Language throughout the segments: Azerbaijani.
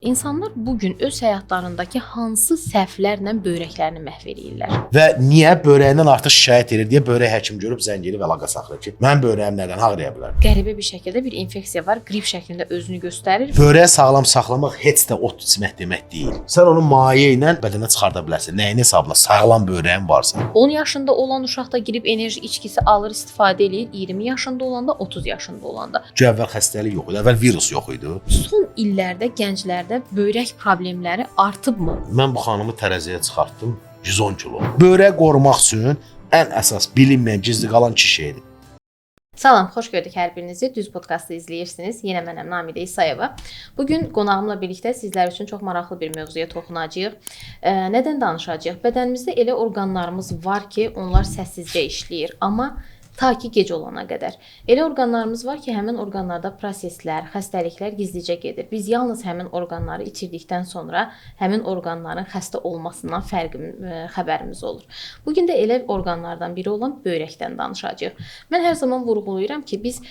İnsanlar bugün öz həyatlarındakı hansı səhvlərlə böyrəklərini məhv edirlər? Və niyə börəyindən artıq şikayət edir deyə börək həkim görüb zəng edib əlaqə saxlayır ki, mənim börəyim nədən ağrıya bilər? Qəribə bir şəkildə bir infeksiya var, qrip şəklində özünü göstərir. Börəyi sağlam saxlamaq heç də ot içmək demək deyil. Sən onu maye ilə bədənə çıxarda bilərsən. Nəyin hesabına? Sağlam börəyin varsa. 10 yaşında olan uşaq da girib enerji içkisi alır, istifadə edir. 20 yaşında olanda, 30 yaşında olanda. Əvvəl xəstəlik yox idi, əvvəl virus yox idi. Son illərdə gənclərdə böyrək problemləri artıbmı? Mən bu xanımı tərəziyə çıxartdım 110 kilo. Börəyi qorumaq üçün ən əsas bilinməyən gizli qalan 2 şeydir. Salam, xoş gördük hər birinizi. Düz podkastı izləyirsiniz. Yenə mənəm Namidə İsayeva. Bugün qonağımla birlikdə sizlər üçün çox maraqlı bir mövzuya toxunacağıq. Nədən danışacağıq? Bədənimizdə elə orqanlarımız var ki, onlar səssizcə işləyir, amma ta ki gec olana qədər. Elə orqanlarımız var ki, həmin orqanlarda proseslər, xəstəliklər gizlicə gedir. Biz yalnız həmin orqanları itirdikdən sonra həmin orqanların xəstə olmasından xəbərimiz olur. Bugün də elə orqanlardan biri olan böyrəkdən danışacağıq. Mən hər zaman vurğulayıram ki, biz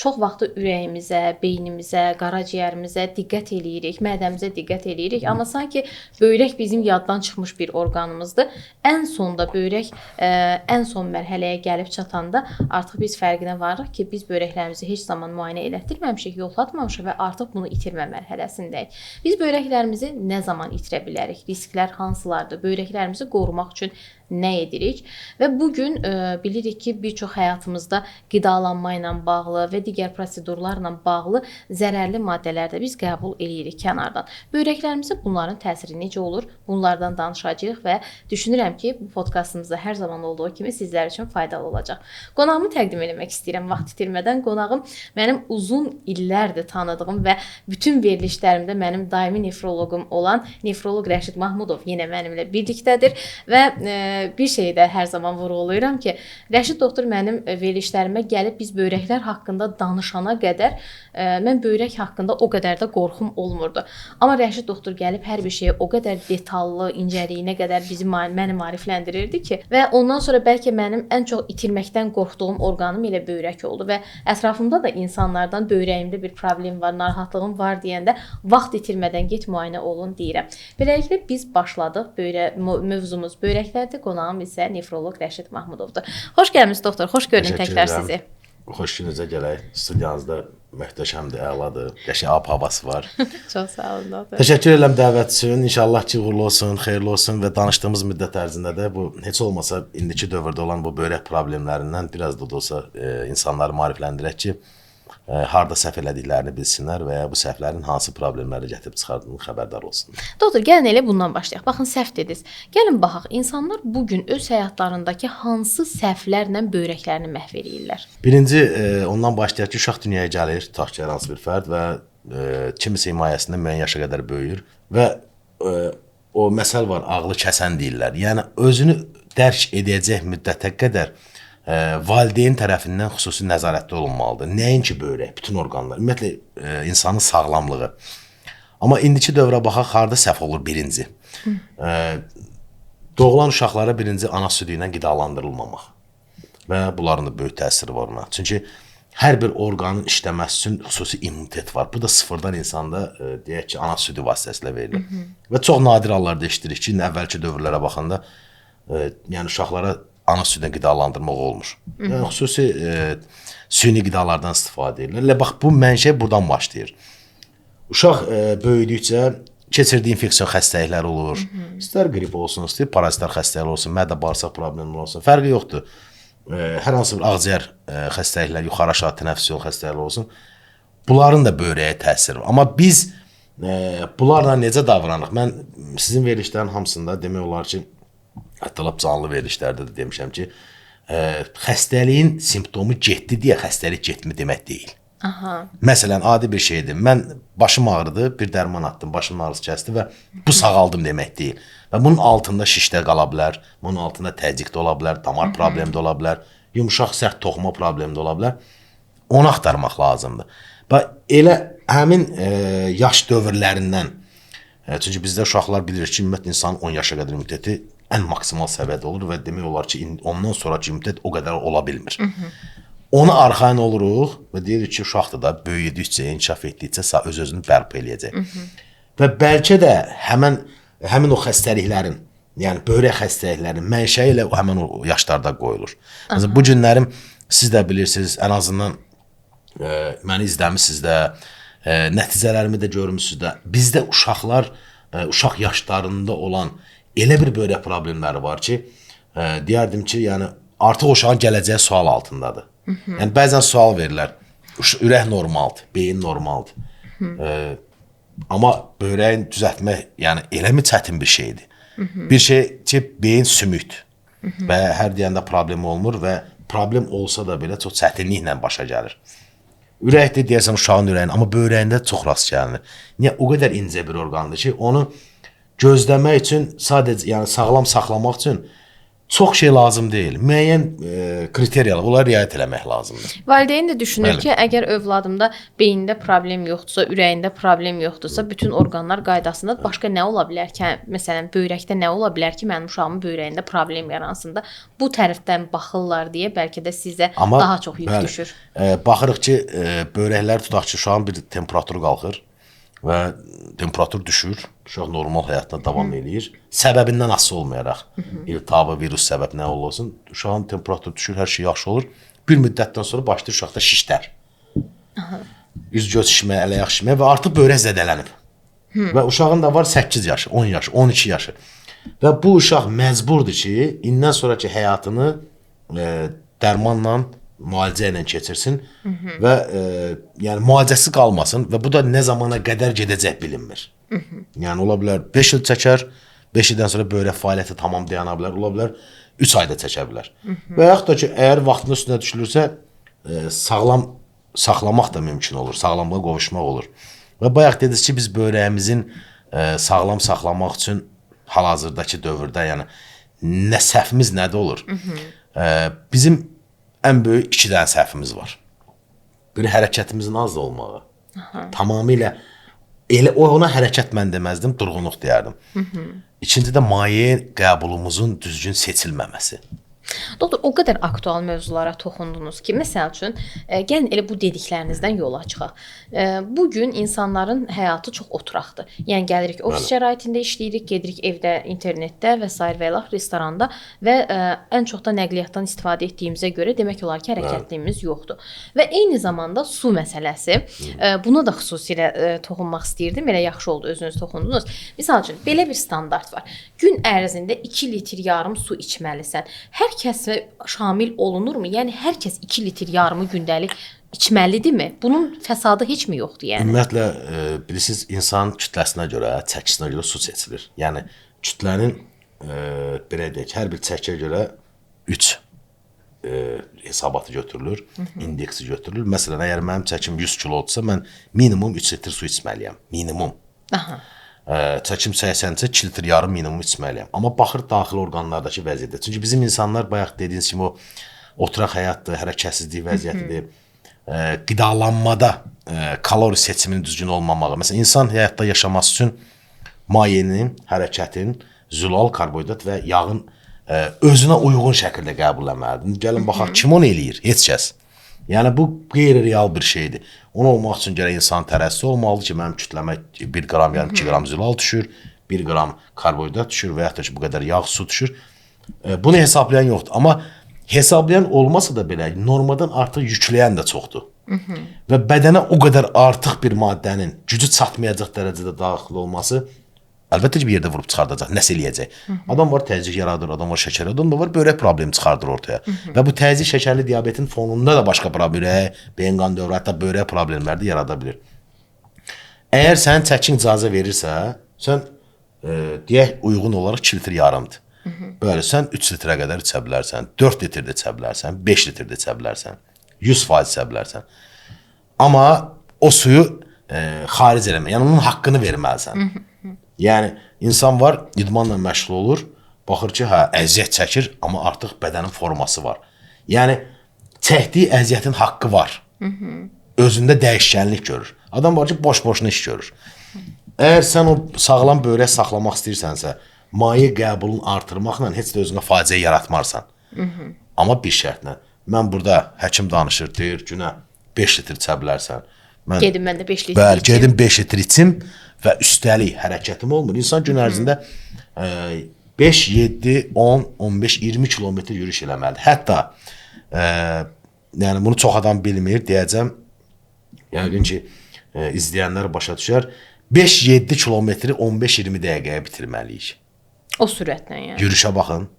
çox vaxtı ürəyimizə, beynimizə, qaraciyərimizə diqqət eləyirik, mədəmizə diqqət eləyirik, amma sanki böyrək bizim yaddan çıxmış bir orqanımızdır. Ən sonda böyrək ən son mərhələyə gəlib çatanda artıq biz fərqinə varırıq ki, biz böyrəklərimizi heç zaman müayinə elətdirməmişik, yoxlatmamışıq və artıq bunu itirmə mərhələsindəyik. Biz böyrəklərimizi nə zaman itirə bilərik? Risklər hansılardır? Böyrəklərimizi qorumaq üçün nə edirik? Və bu gün bilirik ki, bir çox həyatımızda qidalanma ilə bağlı və digər prosedurlarla bağlı zərərli maddələr də biz qəbul eləyirik kənardan. Böyrəklərimizə bunların təsiri necə olur? Bunlardan danışacağıq və düşünürəm ki, bu podkastımızda hər zaman olduğu kimi sizlər üçün faydalı olacaq. Qonağımı təqdim etmək istəyirəm vaxt itirmədən. Qonağım mənim uzun illərdir tanıdığım və bütün verilişlərimdə mənim daimi nefroloqum olan nefroloq Rəşid Mahmudov yenə mənimlə birlikdədir və bir şeyi də hər zaman vurğulayıram ki, Rəşid doktor mənim verilişlərimə gəlib biz böyrəklər haqqında danışana qədər mən böyrək haqqında o qədər də qorxum olmurdu. Amma Rəşid doktor gəlib hər bir şeyi o qədər detallı, incəliyinə qədər məni maarifləndirirdi ki, və ondan sonra bəlkə mənim ən çox itirməkdən qorxduğum orqanım elə böyrək oldu və ətrafımda da insanlardan böyrəyimdə bir problem var, narahatlığım var deyəndə vaxt itirmədən get müayinə olun deyirəm. Beləliklə biz başladıq. Mövzumuz böyrəklərdir. Qonağım isə nefroloq Rəşid Mahmudovdur. Xoş gəlmisiniz doktor. Xoş gördüm təkrar sizi. Xoş gününüzə gələk. Studiyanızda möhtəşəmdir, əladır. Qəşəng ab-havası var. Çox sağ olun doktor. Təşəkkür edirəm dəvət üçün. İnşallah ki, uğurlu olsun, xeyirli olsun və danışdığımız müddət ərzində də bu heç olmasa indiki dövrdə olan bu böyrək problemlərindən biraz da olsa insanları maarifləndirək ki, harda səhv elədiklərini bilsinlər və ya bu səhvlərin hansı problemləri gətirib çıxardığını xəbərdar olsunlar. Doktor, gəlin elə bundan başlayaq. Baxın, səhv dediniz. Gəlin baxaq, insanlar bugün öz həyatlarındakı hansı səhvlərlə böyrəklərini məhv edirlər? Birinci, ondan başlayaq ki, uşaq dünyaya gəlir, tutaq ki, hər hansı bir fərd və kimisə himayəsində müəyyən yaşa qədər böyüyür və o məsəl var, ağlı kəsən deyirlər. Yəni, özünü dərk edəcək müddətə qədər valideyn tərəfindən xüsusi nəzarətdə olunmalıdır. Nəinki böyrək, bütün orqanlar, ümumiyyətlə insanın sağlamlığı. Amma indiki dövrə baxaq, harda səhv olur birinci. Doğulan uşaqlara birinci ana südü ilə qidalandırılmamaq və bunların da böyük təsiri var ona. Çünki hər bir orqanın işləməsi üçün xüsusi immunitet var. Bu da sıfırdan insanda deyək ki, ana südü vasitəsilə verilir. Və çox nadir hallarda eşidirik ki, əvvəlki dövrlərə baxanda yəni uşaqlara ana südlə qidalandırmaq olmur. Yəni, xüsusi süni qidalardan istifadə edirlər. Bax, bu mənşə buradan başlayır. Uşaq böyüdükcə keçirdiyi infeksiyon xəstəlikləri olur. İstər qrip olsun, istər parazitar xəstəliklər olsun, mədə-bağırsaq problemləri olsun. Fərqi yoxdur. Hər hansı bir ağciyər xəstəliklər, yuxarı aşağı tənəffüs yolu xəstəlikləri olsun. Bunların da böyrəyə təsiri var. Amma biz bunlarla necə davranırıq? Mən sizin verilişlərin hamısında demək olar ki, hətta lap canlı verilişlərdə də demişəm ki, xəstəliyin simptomu getdi deyə xəstəlik getmi demək deyil. Məsələn, adi bir şeydir. Mən başım ağrıdı, bir dərman atdım, başımın ağrısı kəsdi və bu sağaldım demək deyil. Və bunun altında şişdə qala bilər, bunun altında təzyiq də ola bilər, damar problemi də ola bilər, yumuşaq sərt toxuma problemi də ola bilər. Onu axtarmaq lazımdır. Və elə həmin yaş dövrlərindən, çünki bizdə uşaqlar bilir ki, ümumiyyətlə insanın 10 yaşa qədər immuniteti ən maksimal səviyyədə olur və demək olar ki, ondan sonraki immunitet o qədər ola bilmir. Ona arxayın oluruq və deyirik ki, uşaqdır da böyüdükcə, inkişaf etdikcə öz-özünü bərpa eləyəcək. və bəlkə də həmin o xəstəliklərin, yəni böyrək xəstəliklərinin mənşəyi ilə həmin o yaşlarda qoyulur. Məsələn, bu günlərim siz də bilirsiniz, ən azından məni izləmisiniz də, nəticələrimi də görmüsünüz də. Bizdə uşaq yaşlarında olan elə bir böyrək problemləri var ki, deyərdim ki, yəni artıq uşağın gələcəyi sual altındadır. Yəni bəzən sual verirlər. Ürək normaldır, beyin normaldır. Amma böyrəyin düzəltmək, yəni elə mi çətin bir şeydir? Bir şey ki, beyin sümükdür və hər deyəndə problem olmur və problem olsa da belə çox çətinliklə başa gəlir. Ürəkdir deyərsən uşağın ürəyin, amma böyrəyində çox rast gəlinir. Niyə? O qədər incə bir orqandır ki, onu gözləmək üçün, sadəcə yəni sağlam saxlamaq üçün çox şey lazım deyil. Müəyyən kriteriyalar, onlara riayət eləmək lazımdır. Valideyn də düşünür ki, əgər övladımda beyində problem yoxdursa, ürəyində problem yoxdursa, bütün orqanlar qaydasında başqa nə ola bilər ki, məsələn, böyrəkdə nə ola bilər ki, mənim uşağımın böyrəyində problem yaransın da, bu tərəfdən baxırlar deyə bəlkə də sizə daha çox yük düşür. Baxırıq ki, böyrəklər tutaq ki, uşağın bir temperaturu qalxır və temperatur düşür, uşaq normal həyatına davam edir. Səbəbindən asılı olmayaraq, iltihabı, virus səbəb nə olursun, uşağın temperaturu düşür, hər şey yaxşı olur. Bir müddətdən sonra başlayır uşaqda şişlər. Üz-göz şişməyə, əl-ayaq şişməyə və artıq böyrək zədələnib. Və uşağın da var 8 yaşı, 10 yaşı, 12 yaşı. Və bu uşaq məcburdur ki, indən sonraki həyatını dərmanla, müalicə ilə keçirsin və yəni müalicəsi qalmasın və bu da nə zamana qədər gedəcək bilinmir. Yəni ola bilər 5 il çəkər, 5 ildən sonra böyrək fəaliyyəti tamam dayana bilər, ola bilər 3 ayda çəkə bilər. Və yaxud da ki, əgər vaxtının üstünə düşülürsə, sağlam saxlamaq da mümkün olur, sağlamlığa qovuşmaq olur. Və bayaq dediniz ki, biz böyrəyimizin sağlam saxlamaq üçün hal-hazırdakı dövrdə, yəni nə səhvimiz nədə olur? Bizim ən böyük 2 dənə səhvimiz var. Biri hərəkətimizin az da olmağı. Tamamilə elə ona hərəkət mən deməzdim, durğunluq deyərdim. İkinci də maye qəbulumuzun düzgün seçilməməsi. Doktor, o qədər aktual mövzulara toxundunuz ki, məsəl üçün, gəlin elə bu dediklərinizdən yola çıxaq. Bugün insanların həyatı çox oturaqdır. Yəni gəlirik ofis şəraitində işləyirik, gedirik evdə, internetdə və s. və ya restoranda və ən çox da nəqliyyatdan istifadə etdiyimizə görə demək olar ki, hərəkətliyimiz yoxdur. Və eyni zamanda su məsələsi, buna da xüsusilə toxunmaq istəyirdim. Elə yaxşı oldu özünüz toxundunuz. Misal üçün, belə bir standart var. Gün ərzində 2 litr yarım su içməlisən. Hər kəsə şamil olunurmu? Yəni hər kəs 2 litr yarımı gündəlik içməlidirmi? Bunun fəsadı heç mi yoxdur yəni? Ümumiyyətlə bilirsiniz, insan kütləsinə görə, çəkisinə görə su seçilir. Yəni kütlənin belə deyək, hər bir çəkiyə görə 3 hesabatı götürülür, indeksi götürülür. Məsələn, əgər mənim çəkim 100 kilodursa, mən minimum 3 litr su içməliyəm. Minimum. Çəkim 80-cə 2 litr yarım minimum içməliyəm. Amma baxır daxili orqanlardakı vəziyyətə. Çünki bizim insanlar bayaq dediyiniz kimi o oturaq həyatdır, hərəkətsizlik vəziyyətidir. Qidalanmada kalori seçiminin düzgün olmamağı. Məsələn, insan həyatda yaşaması üçün mayenin, hərəkətin, zülal, karbohidrat və yağın özünə uyğun şəkildə qəbulləməlidir. Gəlin baxaq, kim onu eləyir? Heç kəs. Yəni bu qeyri-real bir şeydir. Onu olmaq üçün gərək insan tərəzzisi olmalıdır ki, mənim kütləmə 1 qram, yəni 2 qram zülal düşür, 1 qram karbohidrat düşür və yaxud da ki, bu qədər yağ, su düşür. Bunu hesaplayan yoxdur. Amma hesablayan olmasa da belə, normadan artıq yükləyən də çoxdur. Və bədənə o qədər artıq bir maddənin gücü çatmayacaq dərəcədə daxil olması əlbəttə ki, bir yerdə vurub çıxardacaq, nəsə eləyəcək. Adam var təzyiq yaradır, adam var şəkər, adam da var böyrək problemi çıxardır ortaya. Və bu təzyiq şəkərli diabetin fonunda da başqa problem, beyin qan dövrü, hətta böyrək problemləri də yarada bilir. Əgər sənin çəkin icazə verirsə, sən deyək uyğun olaraq 2 litr yarımdır. Böyle sən 3 litrə qədər içə bilərsən, 4 litr də içə bilərsən, 5 litr də içə bilərsən, 100% içə bilərsən. Amma o suyu xaric eləmə, yəni onun haqqını verməlisən. Yəni insan var, idmanla məşğul olur, baxır ki, hə, əziyyət çəkir, amma artıq bədənin forması var. Yəni çəkdiyi əziyyətin haqqı var. Özündə dəyişkənlik görür. Adam var ki, boş-boşuna iş görür. Əgər sən o sağlam böyrək saxlamaq istəyirsənsə, maye qəbulunu artırmaqla heç də özünə faciə yaratmarsan. Amma bir şərtlə. Mən burada həkim danışır, deyir, günə 5 litr içə bilərsən. Gedim mən də 5 litr Bəli, içim. gedim 5 litr içim və üstəlik hərəkətim olmur. İnsan gün ərzində 5, 7, 10, 15, 20 kilometr yürüyüş eləməlidir. Hətta yəni bunu çox adam bilmir, deyəcəm. Yəqin ki, izləyənlər başa düşər. 5-7 kilometri 15-20 dəqiqəyə bitirməliyik. O sürətlə yəni. Yürüyüşə baxın.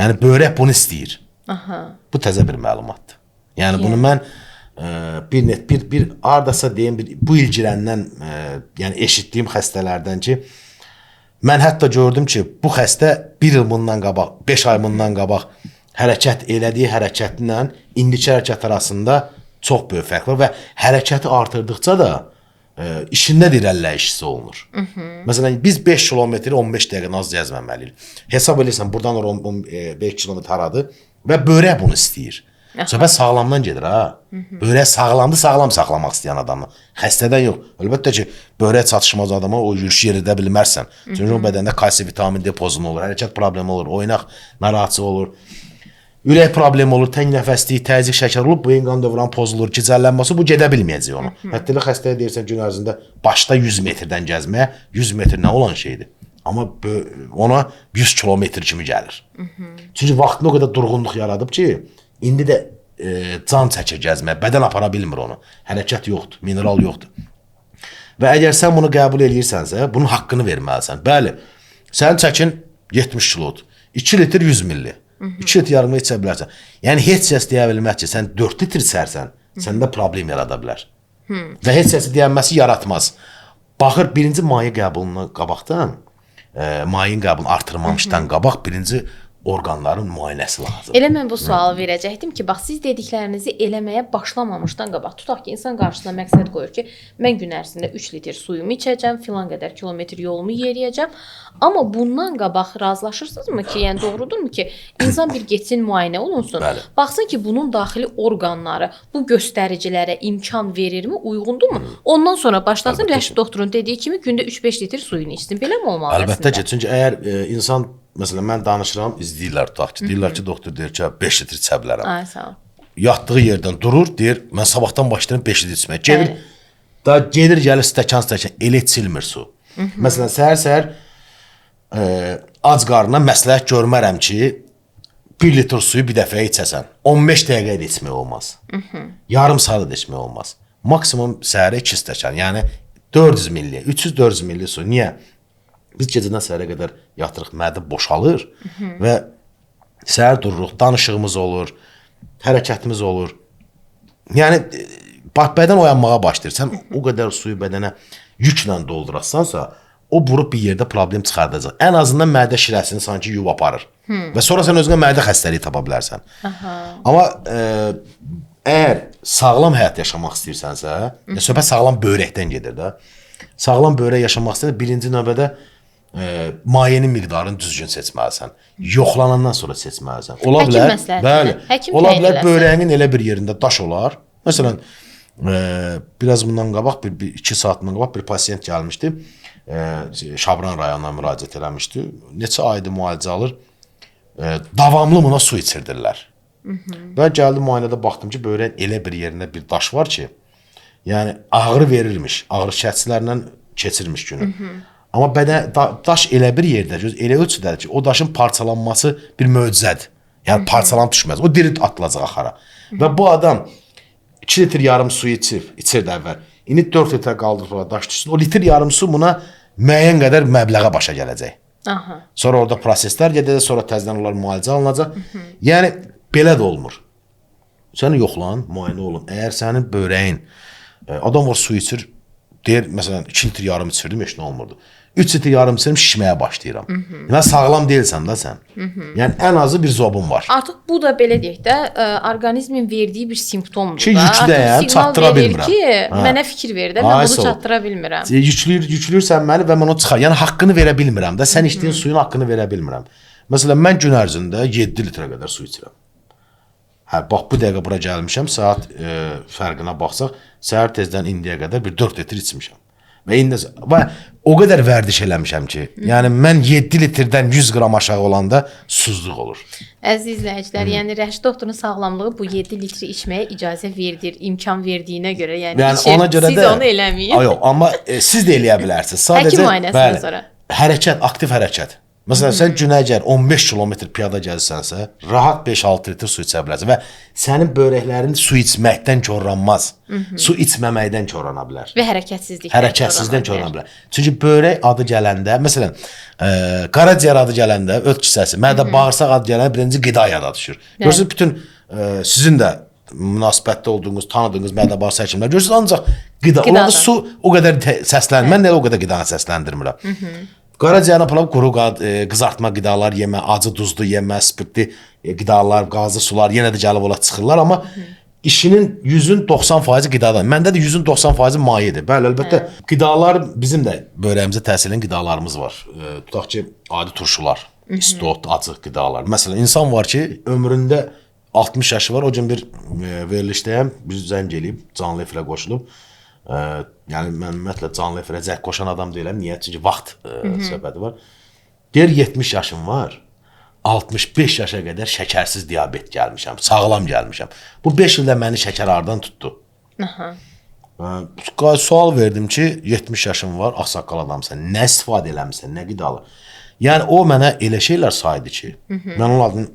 Yəni böyrək bunu istəyir. Aha. Bu təzə bir məlumatdır. Yəni bunu mən bir hardasa deyim, bu il girəndən yəni eşitdiyim xəstələrdən ki, mən hətta gördüm ki, bu xəstə 1 il bundan qabaq, 5 ay bundan qabaq hərəkət elədiyi hərəkətlə indiki hərəkət arasında çox böyük fərq var və hərəkəti artırdıqca da işində də irəliləyişisi olunur. Məsələn, biz 5 kilometri 15 dəqiqə az gəzməməliyik. Hesab edirsən, buradan 5 kilometr haradır və böyrək bunu istəyir. Söhbət sağlamdan gedir, ha. Böyrək sağlamdır, sağlam saxlamaq istəyən adamla. Xəstədən yox. Əlbəttə ki, böyrək çatışmaz adama o yürüyüş yeridə bilmərsən. Çünki o bədəndə kalsium, vitamin D pozunu olur, hərəkət problemi olur, oynaq narahatçı olur. Ürək problemi olur, təng nəfəslik, təzyiq şəkər olub, beyin qan dövranı pozulur, gicəllənməsi, bu gedə bilməyəcək onu. Hətta xəstəyə deyirsən gün ərzində başda 100 metrdən gəzməyə, 100 metr nə olan şeydir? Amma ona 100 kilometr kimi gəlir. Çünki vaxtında o qədər durğunluq yaradıb ki, indi də can çəkir gəzməyə, bədən apara bilmir onu. Hərəkət yoxdur, mineral yoxdur. Və əgər sən bunu qəbul edirsənsə, bunun haqqını verməlisən. Bəli, sənin çəkin 70 kilodur, 2 litr 100 milli. 2 litr yarımı içə bilərsən. Yəni, heç kəs deyə bilməz ki, sən 4 litr içərsən, səndə problem yarada bilər. Və heç kəsi deyənməsi yaratmaz. Baxır, birinci maye qəbuluna qabaqdan, mayenin qəbulunu artırmamışdan qabaq, birinci orqanların müayinəsi lazım. Elə mən bu sualı verəcəkdim ki, bax, siz dediklərinizi eləməyə başlamamışdan qabaq, tutaq ki, insan qarşısına məqsəd qoyur ki, mən gün ərzində 3 litr suyumu içəcəm, filan qədər kilometr yolumu yeriyəcəm. Amma bundan qabaq razılaşırsınızmı ki, yəni doğrudurmu ki, insan bir getsin müayinə olunsun, Bəli. baxsın ki, bunun daxili orqanları bu göstəricilərə imkan verirmi, uyğundurmu? Ondan sonra başlasın Rəşid doktorun dediyi kimi gündə 3-5 litr suyunu içsin. Belə mi olmalı Əlbəttə ki, çünki əgər insan, məsələn, mən danışıram, izləyirlər, tutaq ki, deyirlər ki, doktor deyir ki, 5 litr içə bilərəm. Ay, sağ ol. Yatdığı yerdən durur, deyir, mən sabahdan başlayıram 5 litr içməyə. Gedir, gəlir stəkan, elə içilmir su. Məsələn, səhər-səhər ac qarnına məsləhət görmərəm ki, 1 litr suyu bir dəfəyə içəsən. 15 dəqiqə də içmək olmaz. Yarım saat da içmək olmaz. Maksimum səhərə 2 stəkan, yəni 400 milli, 300-400 milli su. Niyə? Biz gecədən səhərə qədər yatırıq, mədə boşalır və səhər dururuq, danışığımız olur, hərəkətimiz olur. Yəni, bədən oyanmağa başlayır. Sən o qədər suyu bədənə yüklə doldurarsansa, o vurub bir yerdə problem çıxardacaq. Ən azından mədə şirəsini sanki yuyub aparır. Və sonra sən özünə mədə xəstəliyi tapa bilərsən. Amma əgər sağlam həyat yaşamaq istəyirsənsə, söhbət sağlam böyrəkdən gedir də. Sağlam böyrək yaşamaq istəyirsən, birinci növbədə mayenin miqdarını düzgün seçməlisən. Yoxlanandan sonra seçməlisən. Ola bilər, bəli, ola bilər böyrəyinin elə bir yerində daş olar. Məsələn, biraz bundan qabaq, 2 saat bundan qabaq bir pasiyent gəlmişdi. Şabran rayonuna müraciət eləmişdi. Neçə aydır müalicə alır. Davamlı buna su içirdirlər. Və gəldi müayinədə baxdım ki, böyrəyin elə bir yerində bir daş var ki, yəni ağrı verirmiş, ağrı şikayətçilərlə keçirmiş günü. Amma daş elə bir yerdə, elə ölçüdədir ki, o daşın parçalanması bir möcüzədir. Yəni parçalanıb düşməz. O diri atılacaq axara. Və bu adam 2 litr yarım suyu içirdi əvvəl. İndi 4 litr qaldırıb daş düşsün. O litr yarım su buna müəyyən qədər məbləğə başa gələcək. Sonra orada proseslər gedəcək, sonra təzədən onlar müalicə alınacaq. Yəni belə də olmur. Sən yoxlan, müayinə olun. Əgər sənin böyrəyin, adam var su içir, deyir, məsələn, 2 litr yarım içirdim, heç nə olmurdu. 3 litr yarım içirim, şişməyə başlayıram. Yəni, sağlam deyilsən da sən. Yəni, ən azı bir zobun var. Artıq bu da belə deyək də, orqanizmin verdiyi bir simptomdur da. Ki, yükləyəm, çatdıra bilmirəm. Ki, mənə fikir ver də, mən bunu çatdıra bilmirəm. Yüklürsən məni və mən onu çıxar. Yəni, haqqını verə bilmirəm də, sən içdiyin suyun haqqını verə bilmirəm. Məsələn, mən gün ərzində 7 litrə qədər su içirəm. Hə, bax, bu dəqiqə bura gəlmişəm, saat fərqinə baxsaq, səhər tezdən indiyə qədər bir 4 litr içmişəm. Və o qədər vərdiş eləmişəm ki, yəni mən 7 litrdən 100 qram aşağı olanda susuzluq olur. Əziz izləyicilər, yəni Rəşid doktorun sağlamlığı bu 7 litr içməyə icazə verir, imkan verdiyinə görə, yəni için, ona görə siz də onu eləməyin. Yox, amma siz də eləyə bilərsiniz. Sadəcə Həkim müayinəsindən sonra. Hərəkət, aktiv hərəkət. Məsələn, sən günə əgər 15 kilometr piyada gəzsənsə, rahat 5-6 litr su içə bilərsən və sənin börəklərin su içməkdən korlanmaz. Su içməməkdən korlana bilər. Və hərəkətsizlikdən. Hərəkətsizlikdən korlana bilər. Çünki börək adı gələndə, məsələn, qaraciyər adı gələndə, öt kisəsi, mədə bağırsaq adı gələndə birinci qida yada düşür. Görürsünüz, bütün sizin də münasibətdə olduğunuz, tanıdığınız mədə bağırsaq həkimlər görürsünüz, ancaq qida. Onlarda su o qədər səslənmir. Mən də o qədər qidanı səsləndirmirəm. Qaraciyərin aparıb quru qızartma qidalar yemə, acı duzlu yemə, spirtli qidalar, qazlı sular yenə də gəlib ola çıxırlar, amma işinin 100-ün 90% qidadan. Məndə də 100-ün 90% mayedir. Bəli, əlbəttə qidalar bizim də börəyimizə təsir edən qidalarımız var. Tutaq ki, adi turşular, istot, acıq qidalar. Məsələn, insan var ki, ömründə 60 yaşı var, o gün bir verilişdəyəm, bir zəng eləyib, canlı efirə qoşulub. Yəni mən ümumiyyətlə canlı efirə zəng qoşan adam deyiləm. Niyə? Çünki vaxt söhbəti var. Deyir 70 yaşım var. 65 yaşa qədər şəkərsiz diabet gəlmişəm. Sağlam gəlmişəm. Bu 5 ildə məni şəkər hardan tutdu? Sual verdim ki, 70 yaşım var, ağsaqqal adamsan. Nə istifadə eləmirsən, nə qidalar? Yəni o mənə elə şeylər saydı ki, mən onun adını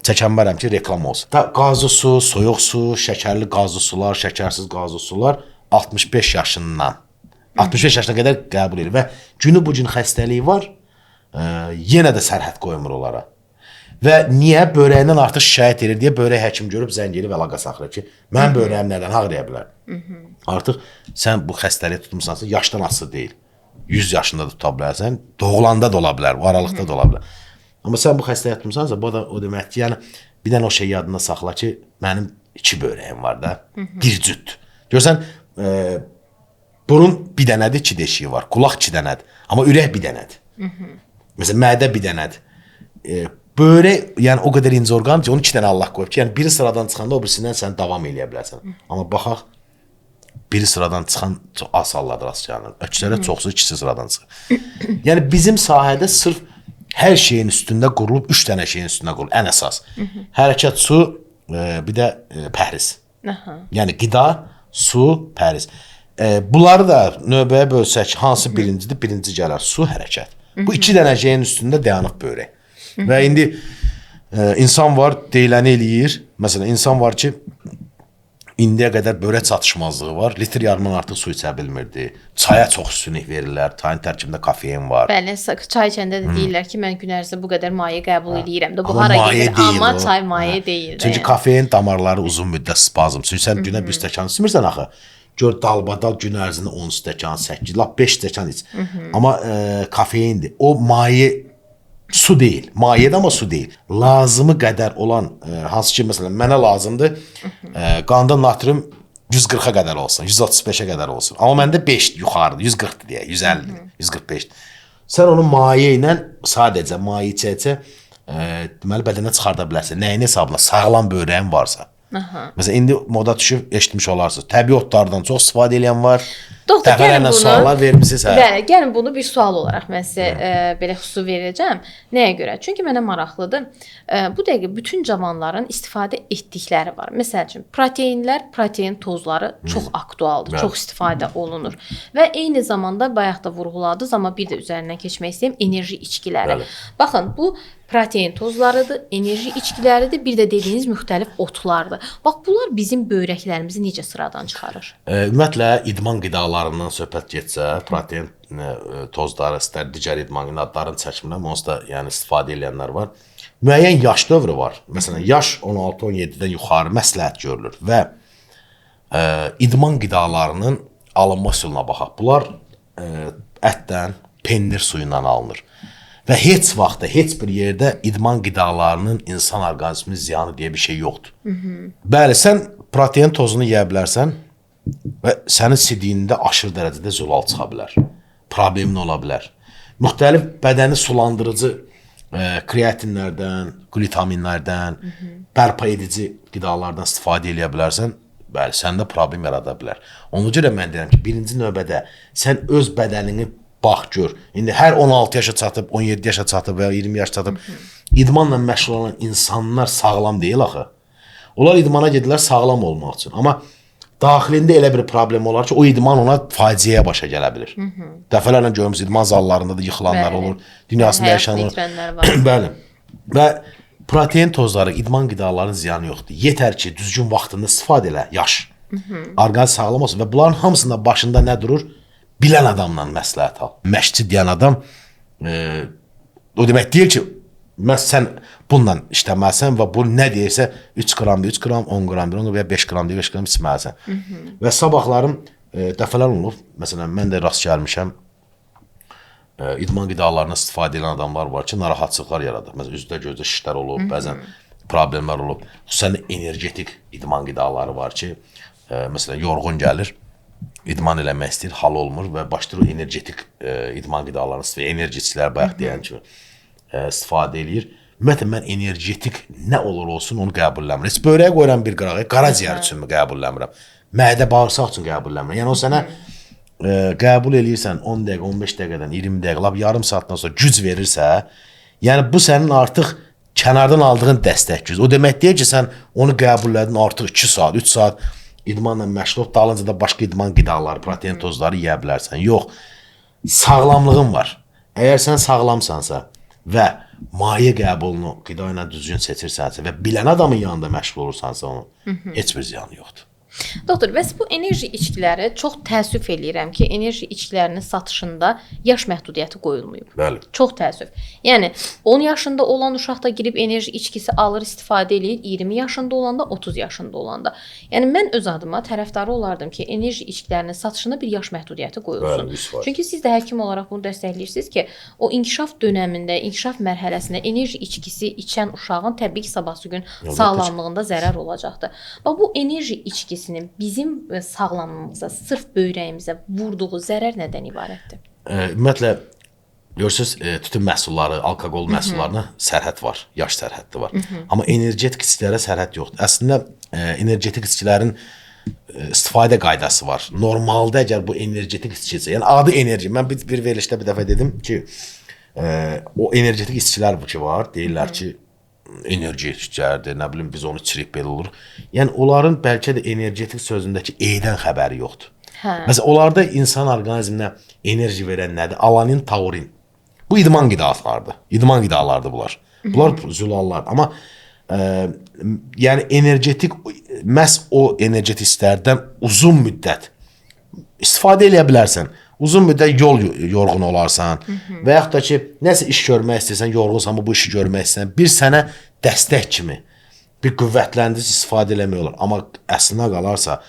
çəkən bərəm ki, reklam olsun. Qazlı su, soyuq su, şəkərli qazlı sular, şəkərsiz qazlı sular 65 yaşından 65 yaşına qədər qəbul edir və günü bu gün xəstəliyi var, yenə də sərhəd qoymur onlara. Və niyə? Börəyindən artıq şikayət edir deyə börək həkim görüb zəng edib əlaqə saxlayır ki, mənim börəyim nədən ağrıya bilər? Artıq sən bu xəstəliyə tutmusansa, yaşdan asılı deyil. 100 yaşında da tuta bilərsən, doğulanda da ola bilər, bu aralıqda da ola bilər. Amma sən bu xəstəliyə tutmusansa, bu da o demək ki, yəni bir dənə o şey yadında saxla ki, mənim 2 börəyim var da, bir cüt. Görsən, burun bir dənədir, 2 deşiyi var. Qulaq 2 dənədir. Amma ürək bir dənədir. Məsələn, mədə bir dənədir. Börək, yəni o qədər inci orqan ki, onu 2 dənə Allah qoyub ki, yəni biri sıradan çıxanda o birisindən sən davam eləyə bilərsən. Amma baxaq, biri sıradan çıxan çox az hallarda rast gəlinir. Öküzlərə çoxsu 2-si sıradan çıxır. Yəni bizim sahədə sırf hər şeyin üstündə qurulub, 3 dənə şeyin üstündə qurulub, ən əsas. Hərəkət, su, bir də pəhriz. Yəni qida, su, pəhriz. Bunları da növbəyə bölsək, hansı birincidir? Birinci gələr su, hərəkət. Bu 2 dənə şeyin üstündə dayanıb börək. Və indi insan var, deyiləni eləyir. Məsələn, insan var ki, indiyə qədər börək çatışmazlığı var. Litr yarımdan artıq su içə bilmirdi. Çaya çox üstünlük verirlər. Çayın tərkibində kofein var. Bəli, çay içəndə də deyirlər ki, mən gün ərzində bu qədər maye qəbul edirəm də. Bu hara gedir? Amma çay maye deyil. Çünki kofein damarları uzun müddət spazm. Çünki sən günə bir stəkan içmirsən axı. Gör dalbadal gün ərzində 10 stəkan, 8, lap 5 stəkan iç. Amma kofeindir. O maye su deyil. Mayedir, amma su deyil. Lazımı qədər olan, hansı ki, məsələn, mənə lazımdır, qanda natrium 140-a qədər olsun, 135-ə qədər olsun. Amma məndə 5 yuxarıdır, 140-dır deyə, 150-dir, 145-dir. Sən onu maye ilə, sadəcə maye içə-içə, deməli, bədənə çıxarda bilərsən. Nəyin hesabına? Sağlam börəyin varsa. Məsələn, indi moda düşüb, eşitmiş olarsınız. Təbii otlardan çox istifadə edən var. Dəfələrlə suallar vermişsiniz. Bəli, gəlin bunu bir sual olaraq mən sizə belə xüsusi verəcəm. Nəyə görə? Çünki mənə maraqlıdır. Bu dəqiqə bütün cavanların istifadə etdikləri var. Məsəl üçün, proteinlər, protein tozları çox aktualdır, çox istifadə olunur. Və eyni zamanda bayaq da vurğuladınız, amma bir də üzərindən keçmək istəyirəm, enerji içkiləri. Baxın, bu protein tozlarıdır, enerji içkiləridir, bir də dediyiniz müxtəlif otlardır. Bax, bunlar bizim börəklərimizi necə sıradan çıxarır? Ümumiyyətlə, idman qidalarından söhbət getsə, protein tozları, istər digər idman adlarını çəkmirəm, onsuz da yəni, istifadə edənlər var. Müəyyən yaş dövrü var. Məsələn, yaş 16-17-dən yuxarı məsləhət görülür və idman qidalarının alınma üsuluna baxaq. Bunlar ətdən, pendir suyundan alınır. Və heç vaxtda, heç bir yerdə idman qidalarının insan orqanizmi ziyanı deyə bir şey yoxdur. Bəli, sən protein tozunu yeyə bilərsən və sənin sidiyində aşırı dərəcədə zülal çıxa bilər. Problemin ola bilər. Müxtəlif bədəni sulandırıcı kreatinlərdən, glutaminlərdən, bərpa edici qidalardan istifadə edə bilərsən, bəli, səndə problem yarada bilər. Ona görə mən deyirəm ki, birinci növbədə sən öz bədənini bax gör. İndi hər 16 yaşa çatıb, 17 yaşa çatıb və ya 20 yaş çatıb idmanla məşğul olan insanlar sağlam deyil axı. Onlar idmana gedirlər sağlam olmaq üçün. Amma daxilində elə bir problem olar ki, o idman ona faciəyə başa gələ bilir. Dəfələrlə görmüsünüz, idman zallarında da yıxılanlar olur, dünyasında yaşayanlar. Bəli. Və protein tozları, idman qidalarının ziyanı yoxdur. Yetər ki, düzgün vaxtında istifadə elə, yaş. Orqanizm sağlam olsun və bunların hamısında başında nə durur? Bilən adamla məsləhət al. Məşqçi deyən adam o demək deyil ki, sən bununla işləməlisən və bu nə deyirsə 3 qramdır, 3 qram, 10 qramdır, 10 və 5 qramdır, 5 qram içməlisən. Və sabahlarım dəfələr olub, məsələn, mən də rast gəlmişəm, idman qidalarına istifadə edən adamlar var ki, narahatçılıqlar yaradır. Məsələn, üzdə gözdə şişlər olub, bəzən problemlər olub. Xüsusən energetik idman qidaları var ki, məsələn, yorğun gəlir, idman eləmək istəyir, hal olmur və başlayır energetik idman qidalarını istifadə, enerjiçilər bayaq deyən kimi istifadə eləyir. Ümumiyyətlə, mən energetik nə olur olsun onu qəbulləmirəm. Heç börəyə qoyuram bir qırağı, qaraciyər üçün mü qəbulləmirəm? Mədə bağırsaq üçün qəbulləmirəm. Yəni, o sənə qəbul eləyirsən 10 dəqiqə, 15 dəqiqədən, 20 dəqiqə, lap yarım saatdan sonra güc verirsə, yəni bu sənin artıq kənardan aldığın dəstək güc. O demək deyil ki, sən onu qəbullədin artıq 2 saat, 3 saat idmanla məşğul olub, dalınca da başqa idman qidaları, protein tozları yeyə bilərsən. Yox, sağlamlığın var. Əgər sən sağlamsansa və maye qəbulunu qida ilə düzgün seçirsənsə və bilən adamın yanında məşğul olursansa onun heç bir ziyanı yoxdur. Doktor, bəs bu enerji içkiləri çox təəssüf eləyirəm ki, enerji içkilərinin satışında yaş məhdudiyyəti qoyulmayıb. Bəli. Çox təəssüf. Yəni 10 yaşında olan uşaq da girib enerji içkisi alır, istifadə eləyir, 20 yaşında olanda, 30 yaşında olanda. Yəni mən öz adıma tərəfdarı olardım ki, enerji içkilərinin satışına bir yaş məhdudiyyəti qoyulsun. Bəli, çünki siz də həkim olaraq bunu dəstəkləyirsiniz ki, o inkişaf dövründə, inkişaf mərhələsində enerji içkisi içən uşağın təbii ki, sabahsı gün sağlamlığında zərər olacaqdır. Bax bu enerji içkisi bizim sağlamlığımıza, sırf böyrəyimizə vurduğu zərər nədən ibarətdir? Ümumiyyətlə, görürsünüz, tütün məhsulları, alkoqol məhsullarına sərhəd var, yaş sərhəddi var. Amma energetik içkilərə sərhəd yoxdur. Əslində, energetik içkilərin istifadə qaydası var. Normalda əgər bu energetik içkisə, yəni adı enerji, mən bir verilişdə bir dəfə dedim ki, o energetik içkilər bu ki var, deyirlər ki, enerji içkilərdir, nə bilim biz onu içirik belə olur. Yəni onların bəlkə də energetik sözündəki E-dən xəbəri yoxdur. Məsələn, onlarda insan orqanizminə enerji verən nədir? Alanin, taurin. Bu idman qidalardır. İdman qidalardır bunlar. Bunlar zülallar. Amma yəni energetik, məhz o energetik hisslərdən uzun müddət istifadə edə bilərsən. Uzun müddət yol yorğun olarsan və yaxud da ki, nəsə iş görmək istəyirsən, yorğunsan, bu işi görmək istəyirsən, bir sənə dəstək kimi, bir qüvvətləndirici istifadə eləmək olur. Amma əslinə qalarsa,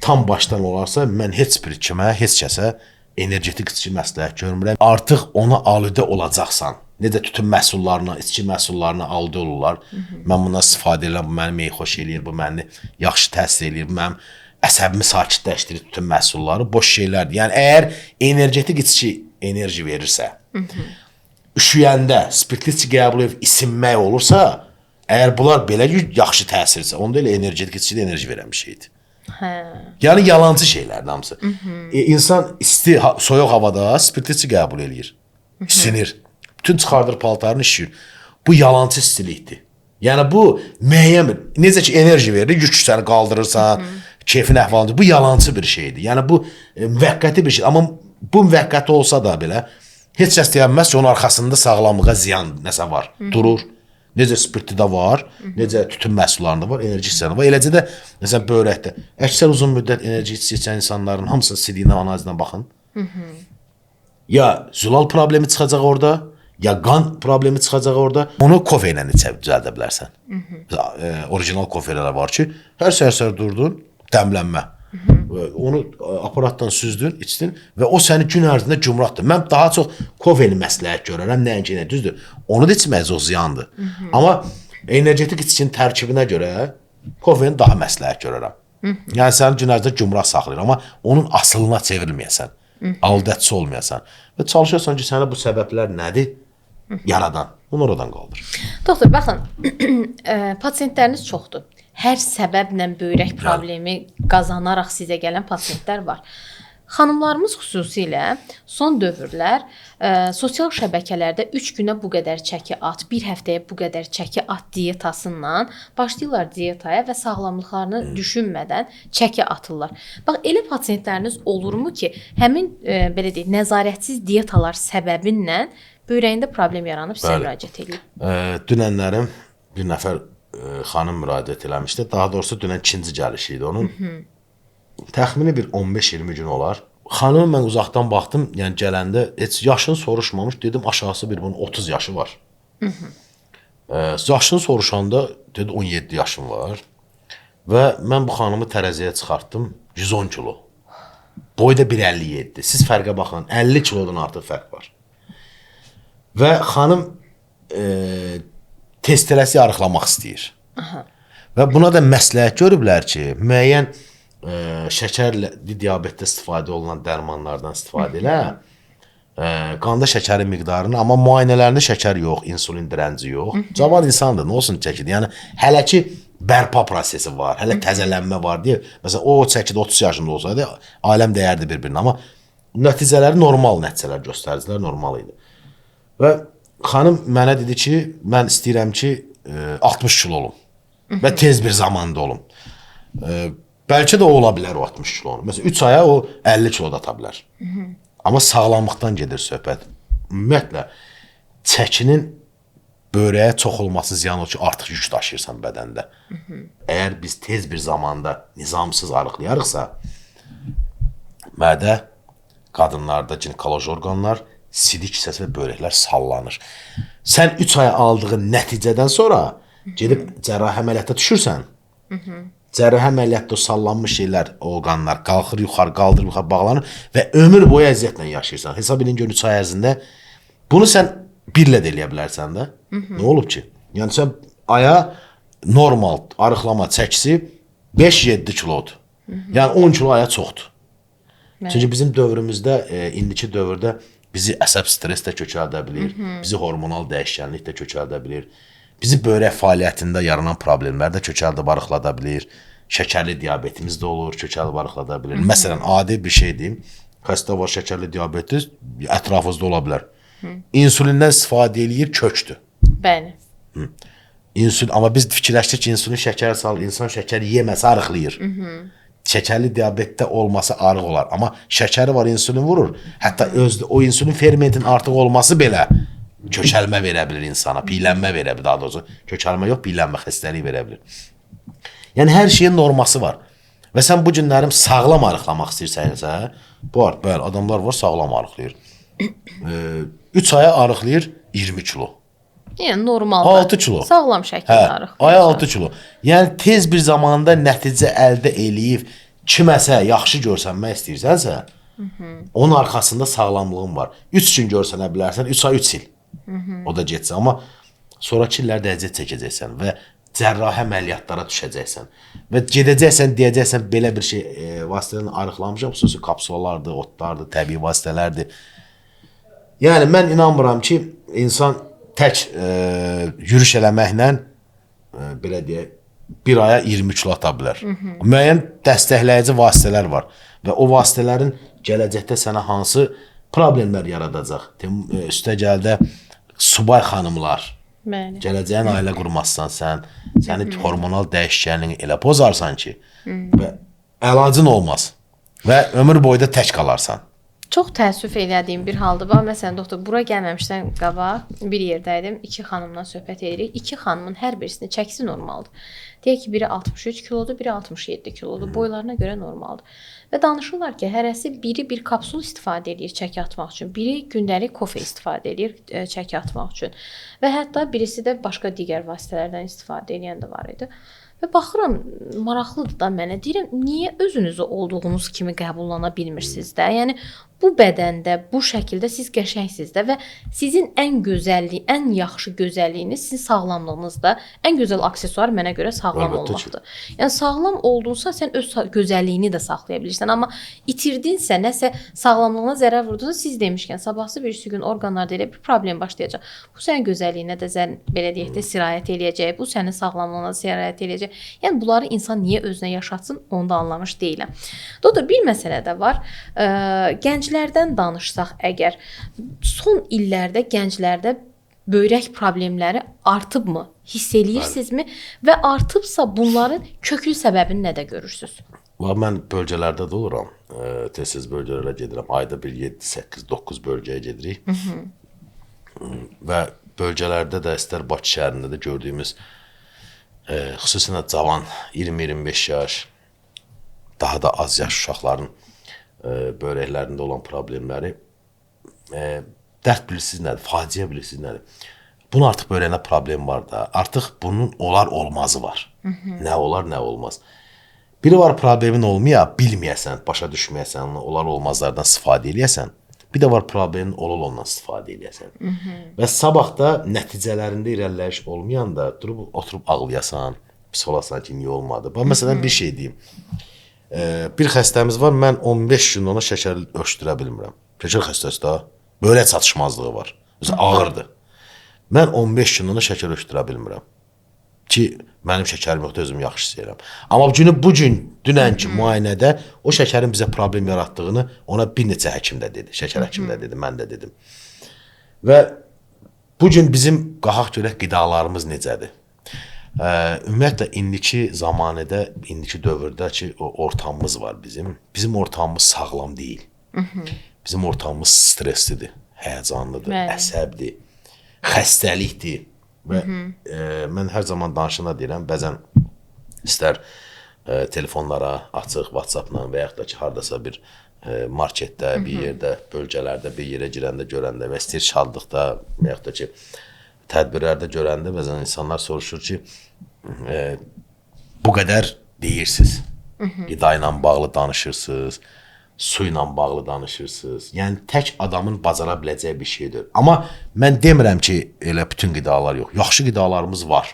tam başdan olarsa, mən heç bir kimə, heç kəsə energetik içki məsləhət görmürəm. Artıq ona alıdə olacaqsan. Necə tütün məhsullarına, içki məhsullarına alıdə olurlar. Mən bundan istifadə edirəm, bu məni meyxoş eləyir, bu məni yaxşı təsir eləyir, bu mənim əsəbimi sakitləşdirir, bütün məhsulları boş şeylərdir. Yəni, əgər energetik içki enerji verirsə, üşüyəndə spirtli içki qəbul edib isinmək olursa, əgər bunlar belə yaxşı təsirsə, onda elə energetik içki də enerji verən bir şeydir. Yəni, yalancı şeylərdir hamısı. İnsan isti, soyuq havada spirtli içki qəbul edir, isinir, bütün çıxardır paltarını işləyir. Bu yalancı istilikdir. Yəni, bu müəyyən bir, necə ki enerji verir, yük səni qaldırırsan, keyfin əhvalınca, bu yalancı bir şeydir. Yəni, bu müvəqqəti bir şeydir. Amma bu müvəqqəti olsa da belə, heç kəs deyənməz ki, onun arxasında sağlamlığa ziyan nəsə var, durur. Necə spirtlidə var, necə tütün məhsullarında var, enerji hissəndə var. Eləcə də, məsələn, börəkdə. Əksər uzun müddət enerji içən insanların hamısının sidiyinə, analizinə baxın. Ya zülal problemi çıxacaq orada, ya qan problemi çıxacaq orada. Onu kofe ilə düzəldə bilərsən. Orijinal kofelər var ki, hər səhər durdun, dəmlənmə. Onu aparatdan süzdün, içdin və o səni gün ərzində cümratdır. Mən daha çox kofeni məsləhət görərəm, nəinki nə düzdür. Onu da içmək o ziyandır. Amma energetik içkinin tərkibinə görə kofeni daha məsləhət görərəm. Yəni səni gün ərzində cümrat saxlayır, amma onun asılına çevrilməyəsən, aldətçi olmayasan və çalışırsan ki, sənə bu səbəblər nədir? Yaradan. Onu oradan qaldır. Doktor, baxın, pasientləriniz çoxdur. Hər səbəblə böyrək problemi qazanaraq sizə gələn pasientlər var. Xanımlarımız xüsusilə son dövrlər sosial şəbəkələrdə 3 günə bu qədər çəki at, 1 həftəyə bu qədər çəki at dietasından başlayırlar dietaya və sağlamlıqlarını düşünmədən çəki atırlar. Bax, elə pasientləriniz olurmu ki, həmin belə deyək, nəzarətsiz dietalar səbəbilə böyrəyində problem yaranıb sizə müraciət edir? Dünənlərim bir nəfər xanım müraciət eləmişdi. Daha doğrusu dünən ikinci gəlişi idi onun. Təxmini bir 15-20 gün olar. Xanımı mən uzaqdan baxdım, yəni gələndə heç yaşını soruşmamış, dedim aşağısı bir bunun 30 yaşı var. Yaşını soruşanda dedi 17 yaşım var. Və mən bu xanımı tərəziyə çıxartdım, 110 kilo. Boyu da 1.57. Siz fərqə baxın, 50 kilodan artıq fərq var. Və xanım tez-tələsi arıqlamaq istəyir. Və buna da məsləhət görüblər ki, müəyyən şəkərli diabetdə istifadə olunan dərmanlardan istifadə elə. Qanda şəkərin miqdarını, amma müayinələrində şəkər yox, insulin dirənci yox. Cavan insandır, nə olsun çəkidir. Yəni, hələ ki, bərpa prosesi var, hələ təzələnmə var deyə. Məsələn, o çəkidə 30 yaşında olsaydı, aləm dəyərdi bir-birinə. Amma nəticələri normal nəticələr göstəricilər normal idi. Və xanım mənə dedi ki, mən istəyirəm ki, 60 kilo olum və tez bir zamanda olum. Bəlkə də o ola bilər o 60 kilonu. Məsələn, 3 aya o 50 kilo da ata bilər. Amma sağlamlıqdan gedir söhbət. Ümumiyyətlə, çəkinin böyrəyə çox olması ziyan o ki, artıq yük daşıyırsan bədəndə. Əgər biz tez bir zamanda nizamsız arıqlayarıqsa, mədə, qadınlarda ginekoloji orqanlar, sidik hissəsi və böyrəklər sallanır. Sən 3 aya aldığın nəticədən sonra gedib cərrahi əməliyyata düşürsən, cərrahi əməliyyatda o sallanmış şeylər, orqanlar qalxır yuxarı, qaldırır yuxarı, bağlanır və ömür boyu əziyyətlə yaşayırsan. Hesab edin gör 3 ay ərzində bunu sən birlə də eləyə bilərsən də. Nə olub ki? Yəni sən aya normal arıqlama çəkisi 5-7 kilodur. Yəni 10 kilo aya çoxdur. Çünki bizim dövrümüzdə, indiki dövrdə bizi əsəb stres də kökəldə bilir, bizi hormonal dəyişkənlik də kökəldə bilir. Bizi böyrək fəaliyyətində yaranan problemlər də kökəldib arıqlada bilir. Şəkərli diabetimiz də olur, kökəldib arıqlada bilir. Məsələn, adi bir şey deyim. Xəstə var şəkərli diabeti, ətrafınızda ola bilər. İnsulindən istifadə eləyir, kökdür. Bəli. Amma biz fikirləşdik ki, insulin şəkər salır, insan şəkər yeməsə arıqlayır. Şəkərli diabetdə olması arıq olar. Amma şəkəri var, insulin vurur. Hətta o insulin fermentin artıq olması belə kökəlmə verə bilir insana, piylənmə verə bilir, daha doğrusu kökəlmə yox, piylənmə xəstəliyi verə bilir. Yəni, hər şeyin norması var. Və sən bu günlərim sağlam arıqlamaq istəyirsənsə, var, bəli, adamlar var, sağlam arıqlayır. 3 aya arıqlayır 20 kilo. Yəni, normalda 6 kilo. Sağlam şəkildə arıqlayır. Aya 6 kilo. Yəni, tez bir zamanda nəticə əldə eləyib, kiməsə yaxşı görsənmək istəyirsənsə, onun arxasında sağlamlığın var. 3 gün görsənə bilərsən, 3 ay 3 il. O da getsə, amma sonraki illərdə əziyyət çəkəcəksən və cərrahi əməliyyatlara düşəcəksən və gedəcəksən, deyəcəksən, belə bir şey vasitələrini arıqlamışam, xüsusi kapsulalardır, otlardır, təbii vasitələrdir. Yəni, mən inanmıram ki, insan tək yürüş eləməklə, belə deyək, bir aya 20 kilo ata bilər. Müəyyən dəstəkləyici vasitələr var və o vasitələrin gələcəkdə sənə hansı problemlər yaradacaq. Üstə gəldə subay xanımlar, gələcəyin ailə qurmazsan sən, səni hormonal dəyişkənliğini elə pozarsan ki, və əlacın olmaz və ömür boyda tək qalarsan. Çox təəssüf elədiyim bir haldır. Bax, məsələn, doktor, bura gəlməmişdən qabaq bir yerdəydim, 2 xanımla söhbət edirik. 2 xanımın hər birisinin çəkisi normaldır. Deyək ki, biri 63 kilodur, biri 67 kilodur. Boylarına görə normaldır. Və danışırlar ki, hərəsi biri bir kapsul istifadə edir çəki atmaq üçün, biri gündəlik kofe istifadə edir çəki atmaq üçün və hətta birisi də başqa digər vasitələrdən istifadə edən də var idi. Və baxıram, maraqlıdır da mənə. Deyirəm, niyə özünüzü olduğunuz kimi qəbullana bilmirsiniz də? Yəni, bu bədəndə, bu şəkildə siz qəşəngsiniz də və sizin ən yaxşı gözəlliyiniz sizin sağlamlığınızda, ən gözəl aksesuar mənə görə sağlam olmaqdır. Yəni, sağlam oldunsa, sən öz gözəlliyini də saxlaya bilirsən, amma itirdinsə, nəsə sağlamlığına zərər vurdunsa, siz demişkən, sabahsı birisi gün orqanlarda elə bir problem başlayacaq. Bu sənin gözəlliyinə də, belə deyək də, sirayət eləyəcək, bu sənin sağlamlığına sirayət eləyəcək. necə? Yəni bunları insan niyə özünə yaşatsın, onu da anlamış deyiləm. Doktor, bir məsələ də var. Gənclərdən danışsaq əgər, son illərdə gənclərdə böyrək problemləri artıbmı? Hiss eləyirsinizmi? Və artıbsa bunların köklü səbəbini nədə görürsüz? Mən bölgələrdə də oluram. Tez-tez bölgələrə gedirəm. Ayda bir 7, 8, 9 bölgəyə gedirik. Və bölgələrdə də, istər Bakı şəhərində də gördüyümüz xüsusilə cavan 20-25 yaş, daha da az yaş uşaqların börəklərində olan problemləri dərd bilirsiniz nədir, faciə bilirsiniz nədir? Bunun artıq börəyində problem var da, artıq bunun olar olmazı var. Nə olar, nə olmaz. Biri var problemin olmaya, bilməyəsən, başa düşməyəsən, olar olmazlardan istifadə eləyəsən. Bir də var problemin olul ondan istifadə eləyəsən. Və sabah da nəticələrində irəliləyiş olmayanda oturub ağlayasan, pis olasan ki, niyə olmadı. Məsələn, bir şey deyim. Bir xəstəmiz var, mən 15 gün ona şəkər ölçdürə bilmirəm. Şəkər xəstəsi də börək çatışmazlığı var. Ağırdır. Mən 15 gün ona şəkər ölçdürə bilmirəm. Ki, mənim şəkərim yoxdur, özüm yaxşı istəyirəm. Amma bu gün, dünənki müayinədə o şəkərin bizə problem yaratdığını ona bir neçə həkim də dedi. Şəkər həkim də dedi, mən də dedim. Və bu gün bizim qalxaq görək qidalarımız necədir? Ümumiyyətlə, indiki zamanədə, indiki dövrdə ki, o ortamımız var bizim. Bizim ortamımız sağlam deyil. Bizim ortamımız stresslidir, həyəcanlıdır, əsəbdir, xəstəlikdir. Və mən hər zaman danışanda deyirəm, bəzən istər telefonlara açıq, WhatsApp-la və yaxud da ki, haradasa bir marketdə, bir yerdə, bölgələrdə, bir yerə girəndə, görəndə və istəyir şadlıqda və yaxud da ki, tədbirlərdə görəndə bəzən insanlar soruşur ki, bu qədər deyirsiniz, qida ilə bağlı danışırsınız, su ilə bağlı danışırsınız. Yəni, tək adamın bacara biləcəyi bir şeydir. Amma mən demirəm ki, elə bütün qidalar yox. Yaxşı qidalarımız var.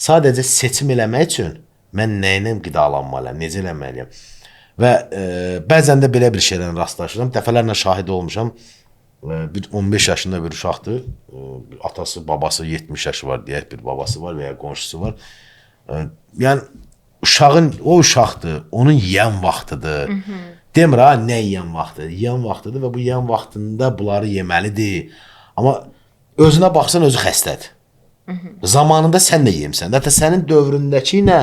Sadəcə seçim eləmək üçün mən nəyinə qidalanmalıyam, necə eləməliyəm. Və bəzən də belə bir şeylə rastlaşıram. Dəfələrlə şahid olmuşam. Bir 15 yaşında bir uşaqdır. Atası, babası 70 yaşı var deyək, bir babası var və ya qonşusu var. Yəni, o uşaqdır, onun yiyən vaxtıdır. Demir, nə yiyən vaxtıdır? Yiyən vaxtıdır və bu yiyən vaxtında bunları yeməlidir. Amma özünə baxsan, özü xəstədir. Zamanında sən də yemsən. Hətta sənin dövründəki ilə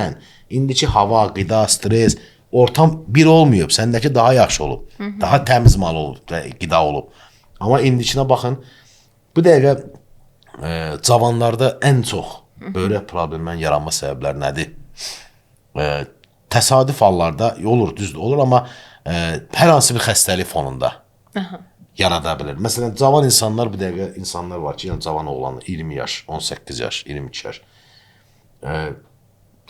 indiki hava, qida, stres, ortam bir olmayıb. Səndəki daha yaxşı olub. Daha təmiz mal olub, qida olub. Amma indikinə baxın, bu dəqiqə cavanlarda ən çox böyrək problemlərin yaranma səbəbləri nədir? Təsadüf hallarda olur, düzdür, olur, amma hər hansı bir xəstəlik fonunda yarada bilir. Məsələn, cavan insanlar, bu dəqiqə insanlar var ki, yəni cavan oğlanlar, 20 yaş, 18 yaş, 22 yaş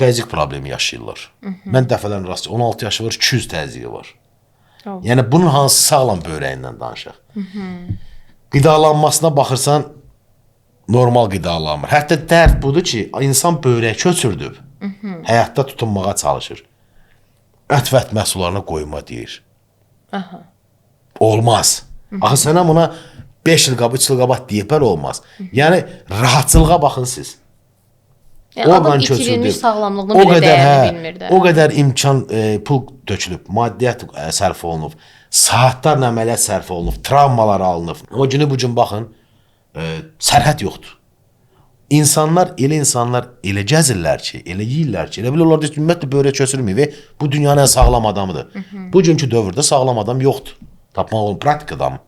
təzyiq problemi yaşayırlar. Mən dəfələrlə rast 16 yaşı var, 200 təzyiqi var. Yəni, bunun hansı sağlam börəyindən danışaq. Qidalanmasına baxırsan, normal qidalanmır. Hətta dərd budur ki, insan börək köçürdüb, həyatda tutunmağa çalışır. Ət və ət məhsullarına qoyma deyir. Olmaz. Axı sənə buna 5 il qabı, 3 il qabaq deyiblər, olmaz. Yəni, rahatçılığa baxın siz. Adam itirilmiş sağlamlığını belə dəyərini bilmir də. O qədər imkan, pul dökülüb, maddiyyat sərf olunub, saatlarla əməliyyat sərf olunub, travmalar alınıb. Amma günü bu gün baxın, sərhəd yoxdur. İnsanlar elə gəzirlər ki, elə yiyirlər ki, elə bilirlər ki, ümumiyyətlə böyrək köçürməyib, bu dünyanın ən sağlam adamıdır. Bugünkü dövrdə sağlam adam yoxdur. Tapmaq olun, praktik adam.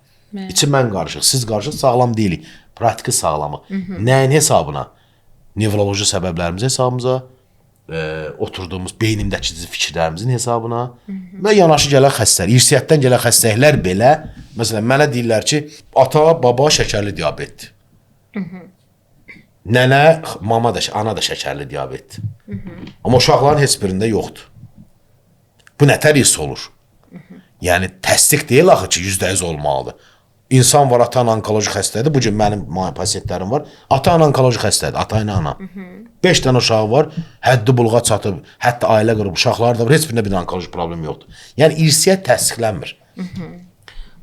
İçi mən qarışıq, siz qarışıq, sağlam deyilik. Praktiki sağlamı. Nəyin hesabına? Nevroloji səbəblərimiz hesabımıza, oturduğumuz beynindəki fikirlərimizin hesabına və yanaşı gələn xəstələr, irsiyyətdən gələn xəstəliklər belə, məsələn, mənə deyirlər ki, ata, baba şəkərli diabetdir. Nənə, mama da, ana da şəkərli diabetdir. Amma uşaqların heç birində yoxdur. Bu nətər hiss olur? Yəni, təsdiq deyil axı ki, %100 olmalıdır. İnsan var, ata-ana onkoloji xəstədir. Bugün mənim pasientlərim var. Ata-ana onkoloji xəstədir, ata-ana ana. 5 dənə uşağı var, həddi buluğa çatıb, hətta ailə qırıb, uşaqlar da var, heç birində bir onkoloji problem yoxdur. Yəni, irsiyyət təsdiqlənmir.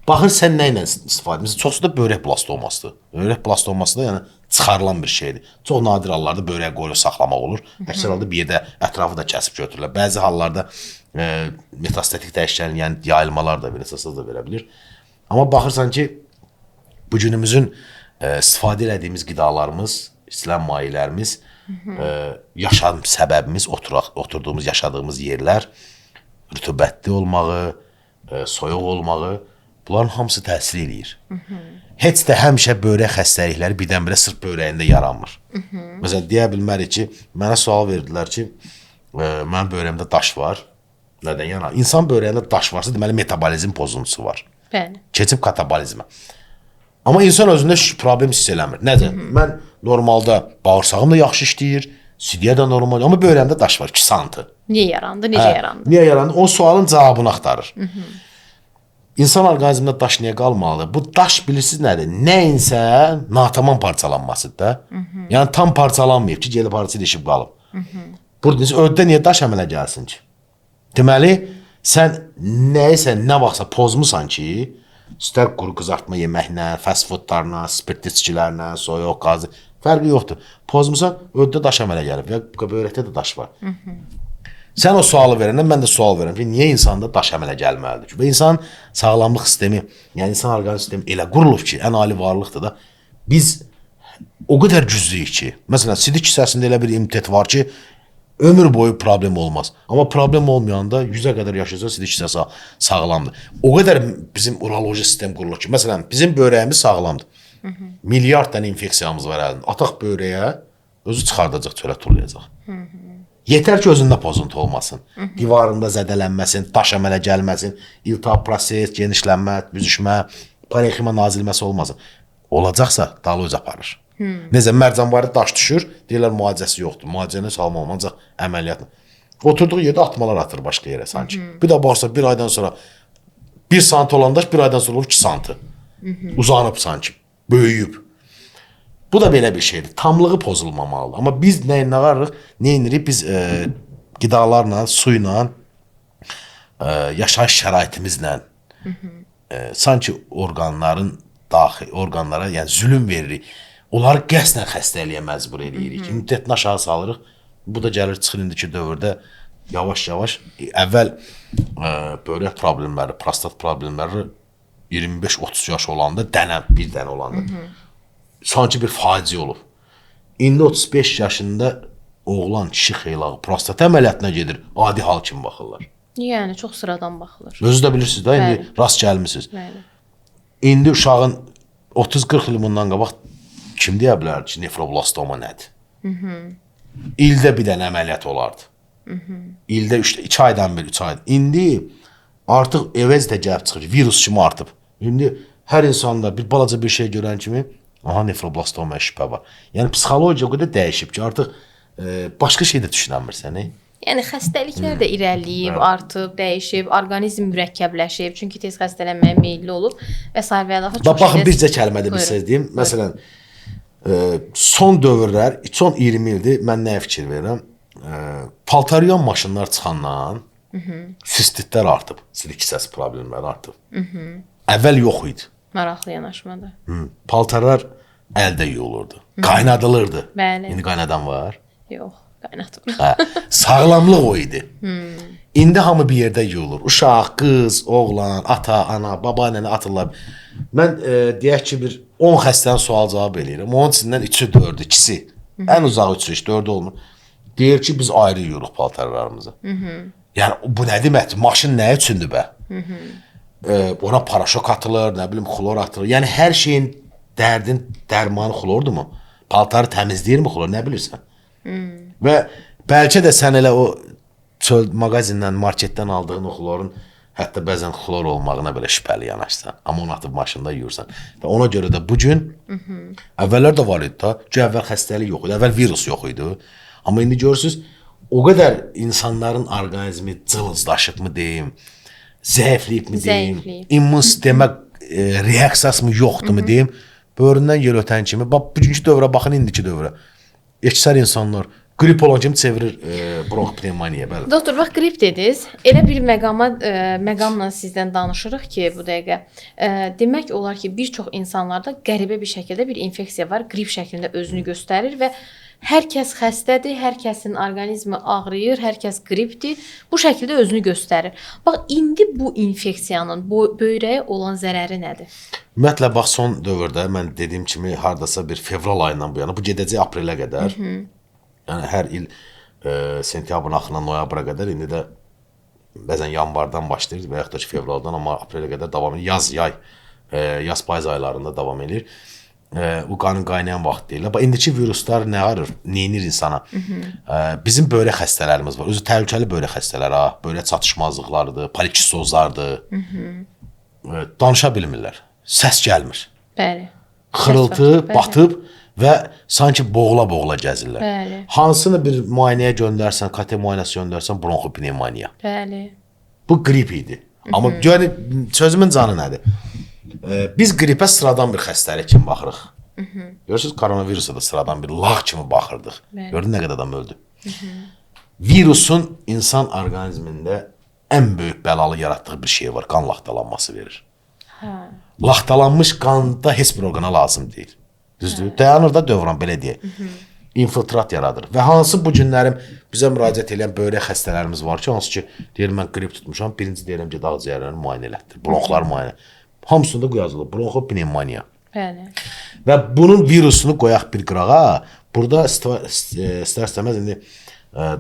Baxır sən nə ilə istifadə edirsən. Çoxsu da börək blastomasıdır. Börək blastoması da yəni çıxarılan bir şeydir. Çox nadir hallarda börək qoyulub saxlamaq olur. Əksər halda bir yerdə ətrafı da kəsib götürürlər. Bəzi hallarda metastatik dəyişkənlik, yəni yayılmalar da belə əsasda da verə bilir. Amma baxırsan ki, bu günümüzün istifadə etdiyimiz qidalarımız, istilən mayelərimiz, yaşam səbəbimiz, oturduğumuz, yaşadığımız yerlər, rütubətli olmağı, soyuq olmağı, bunların hamısı təsir eləyir. Heç də həmişə börək xəstəlikləri birdən-birə sırf börəyində yaranmır. Məsələn, deyə bilmərik ki, mənə sual verdilər ki, mənim börəyimdə daş var. Nədən yana? İnsan börəyində daş varsa, deməli metabolizm pozuntusu var. Bəli. Keçib katabolizmə. Amma insan özündə problem hiss eləmir. Necə? Mən normalda bağırsağım da yaxşı işləyir, sidiyə də normal, amma börəyimdə daş var, 2 santı. Niyə yarandı? Necə yarandı? Niyə yarandı? O sualın cavabını axtarır. İnsan orqanizmində daş niyə qalmalıdır? Bu daş bilirsiniz nədir? Nəyinsə natamam parçalanmasıdır da. Yəni tam parçalanmayıb ki, gedib parça ilişib qalıb. Burada öddə niyə daş əmələ gəlsin ki? Deməli, sən nəyisə, nə vaxtsa pozmusan ki, istər quru qızartma yeməklə, fast foodlarla, spirtli içkilərlə, soyuq, qazı, fərqi yoxdur. Pozmusan, öddə daş əmələ gəlib və börəkdə də daş var. Sən o sualı verəndə mən də sual verirəm ki, niyə insanda daş əmələ gəlməlidir? Və insan sağlamlıq sistemi, yəni insan orqanizm sistemi elə qurulub ki, ən ali varlıqdır da, biz o qədər güclüyük ki, məsələn, sidik hissəsində elə bir immunitet var ki, ömür boyu problem olmaz. Amma problem olmayanda 100-ə qədər yaşayacaq, sidik hissəsi sağlamdır. O qədər bizim uroloji sistem qurulur ki, məsələn, bizim börəyimiz sağlamdır. Milyard dənə infeksiyamız var əlində. Ataq börəyə özü çıxardacaq, çölə tullayacaq. Yetər ki, özündə pozuntu olmasın. Divarında zədələnməsin, daş əmələ gəlməsin, iltihab proses, genişlənmə, büzüşmə, parenxima nazilməsi olmasın. Olacaqsa, dalı öz aparır. Necə, mərcanvari daş düşür, deyirlər müalicəsi yoxdur. Müalicəni salma olmancaq əməliyyatla. Oturduğu yerdə atmalar atır başqa yerə sanki. Bir də baxsa, bir aydan sonra 1 sant olan daş, bir aydan sonra olur 2 santı. Uzanıb sanki, böyüyüb. Bu da belə bir şeydir. Tamlığı pozulmamalıdır. Amma biz nə varırıq, nə edirik? Biz qidalarla, suyla, yaşayış şəraitimizlə sanki orqanlara yəni zülüm veririk. Onları qəsdən xəstəliyə məcbur edirik. İmmunitetini aşağı salırıq. Bu da gəlir çıxır indiki dövrdə yavaş-yavaş. Əvvəl börək problemləri, prostat problemləri 25-30 yaş olanda bir dənə olanda. Sanki bir faciə olub. İndi 35 yaşında oğlan, kişi xeylağı prostat əməliyyatına gedir. Adi hal kimi baxırlar. Yəni, çox sıradan baxılır. Özü də bilirsiniz də, indi rast gəlmişsiniz. İndi uşağın 30-40 il bundan qabaq kim deyə bilər ki, nefroblastoma nədir? İldə bir dənə əməliyyat olardı. İldə 2 aydan bir, 3 aydan. İndi artıq evəz də gəlib çıxır, virus kimi artıb. İndi hər insanda bir balaca bir şey görən kimi aha, nefroblastoma şübhə var. Yəni, psixologiya o qədər dəyişib ki, artıq başqa şey də düşünənmir səni. Yəni, xəstəliklər də irəliyib, artıb, dəyişib, orqanizm mürəkkəbləşib, çünki tez xəstələnməyə meyilli olub və s. və daha çox şeylər. Baxın, bircə kəlmədə bir söz deyim. Məsələn, son dövrlər, son 20 ildir mən nəyə fikir verirəm? Paltaryan maşınlar çıxandan sistitlər artıb, sidik hissəsi problemləri artıb. Əvvəl yox idi. Maraqlı yanaşmadır. Paltarlar əldə yuyulurdu, qaynadılırdı. Bəli. İndi qaynadan var. Yox, qaynatmır. Sağlamlıq o idi. İndi hamı bir yerdə yuyulur. Uşaq, qız, oğlan, ata, ana, baba, nənə atırlar. Mən deyək ki, bir 10 xəstənin sual cavab eləyirəm. Onun içindən 3-ü, 4-ü, 2-si. Ən uzağı 3-ü, 4-ü olmur. Deyir ki, biz ayrı yuyuruq paltarlarımızı. Yəni, bu nə deməkdir? Maşın nə üçündür bə? Ona paraşok atılır, nə bilim, xlor atılır. Yəni, hər şeyin dərdin dərmanı xlordur mu? Paltarı təmizləyir mi xlor? Nə bilirsən? Və bəlkə də sən elə o mağazindən, marketdən aldığın o xlorun hətta bəzən xlor olmağına belə şübhəli yanaşsan. Amma onu atıb maşında yuyursan. Və ona görə də bugün, əvvəllər də var idi da, ki, əvvəl xəstəlik yox idi, əvvəl virus yox idi. Amma indi görürsünüz, o qədər insanların orqanizmi cılızlaşıb mı deyim, zəifləyib mi deyim, immun sistemə reaksiyası mı yoxdur mu deyim, böğründən yel ötən kimi, bugünkü dövrə baxın, indiki dövrə. Əksər insanlar Qrip olan kimi çevirir bronxopnevmoniya, bəli. Doktor, bax qrip dediniz. Elə bir məqamla sizdən danışırıq ki, bu dəqiqə. Demək olar ki, bir çox insanlarda qəribə bir şəkildə bir infeksiya var, qrip şəklində özünü göstərir və hər kəs xəstədir, hər kəsin orqanizmi ağrıyır, hər kəs qripdir. Bu şəkildə özünü göstərir. Bax, indi bu infeksiyanın böyrəyə olan zərəri nədir? Ümumiyyətlə, bax, son dövrdə mən dediyim kimi hardasa bir fevral ayından bu yana, bu gedəcək aprelə qədər, yəni hər il sentyabrın axırından noyabra qədər, indi də bəzən yanvardan başlayır və yaxud da ki, fevraldan, amma aprelə qədər davam edir. Yaz payız aylarında davam edir. O qanın qaynayan vaxt deyil. İndiki viruslar nə arır, neyinir insana? Bizim böyrək xəstələrimiz var. Özü təhlükəli böyrək xəstələri, böyrək çatışmazlıqlardır, polikistozlardır. Danışa bilmirlər, səs gəlmir. Bəli. Xırıltı, batıb və sanki boğula-boğula gəzirlər. Bəli. Hansını bir müayinəyə göndərsən, KT müayinəsi göndərsən, bronxopnevmoniya. Bəli. Bu qrip idi. Amma yəni sözümün canı nədir? Biz qripə sıradan bir xəstəlik kimi baxırıq. Görürsünüz, koronavirusa da sıradan bir lağ kimi baxırdıq. Gördün nə qədər adam öldü. Virusun insan orqanizmində ən böyük bəlalı yaratdığı bir şey var. Qan laxtalanması verir. Laxtalanmış qanda heç bir orqana lazım deyil. Düzdür? Dayanır da dövran, belə deyək. İnfiltrat yaradır. Və hansı bu günlərim bizə müraciət edən böyrək xəstələrimiz var ki, hansı ki, deyir, mən qrip tutmuşam, birinci deyirəm ki, ağciyərlərini müayinə elətdir, bronxlar müayinə. Hamısında bu yazılır, bronxopnevmoniya. Bəli. Və bunun virusunu qoyaq bir qırağa, burada istər-istəməz indi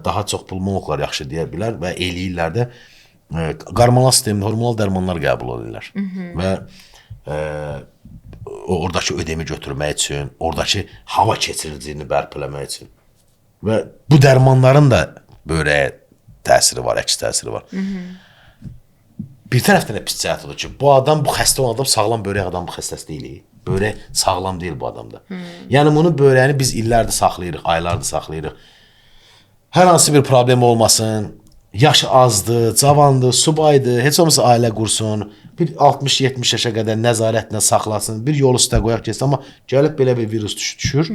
daha çox pulmonoloqlar yaxşı deyə bilər və eləyirlər də hormonal sistemdə hormonal dərmanlar qəbul edirlər. Və oradakı ödemi götürmək üçün, oradakı hava keçiriciliyini bərpələmək üçün. Və bu dərmanların da böyrəyə təsiri var, əks təsiri var. Bir tərəfdən də pis cəhət odur ki, bu adam, bu xəstə olan adam sağlam böyrək adam bu xəstəsi deyil. Böyrək sağlam deyil bu adamda. Yəni bunun böyrəyini biz illərdir saxlayırıq, aylardır saxlayırıq. Hər hansı bir problem olmasın, yaşı azdır, cavandır, subaydır, heç olmasa ailə qursun, bir 60-70 yaşa qədər nəzarətlə saxlasın, bir yol üstə qoyaq keçsin, amma gəlib belə bir virus düşür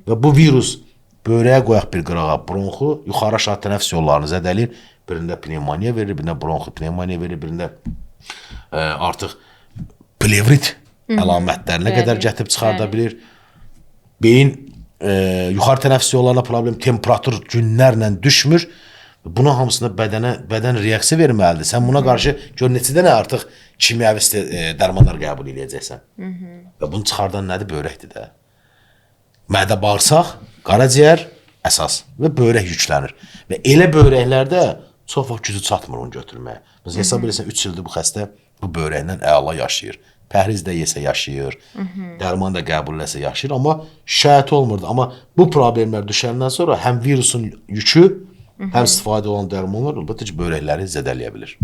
və bu virus böyrəyə qoyaq bir qırağa, bronxu, yuxarı aşağı tənəffüs yollarını zədələyir, birində pnevmoniya verir, birində bronxopnevmoniya verir, birində artıq plevrit əlamətlərinə qədər gətirib çıxarda bilir. Beyin yuxarı tənəffüs yollarına problem, temperatur günlərlə düşmür. Buna hamısına bədən reaksiya verməlidir. Sən buna qarşı gör neçə dənə artıq kimyəvi dərmanlar qəbul edəcəksən. Və bunu çıxardan nədir? Böyrəkdir də. Mədə bağırsaq, qaraciyər əsas və böyrək yüklənir. Və elə böyrəklərdə çox vaxt gücü çatmır onu götürməyə. Biz hesab edirsən 3 ildir bu xəstə bu böyrəklə əla yaşayır. Pəhrizdə yesə yaşayır, dərman da qəbul eləsə yaşayır, amma şikayət olmurdu. Amma bu problemlər düşəndən sonra həm virusun yükü, həm istifadə olan dərmanlar əlbəttə ki, böyrəkləri zədələyə bilir.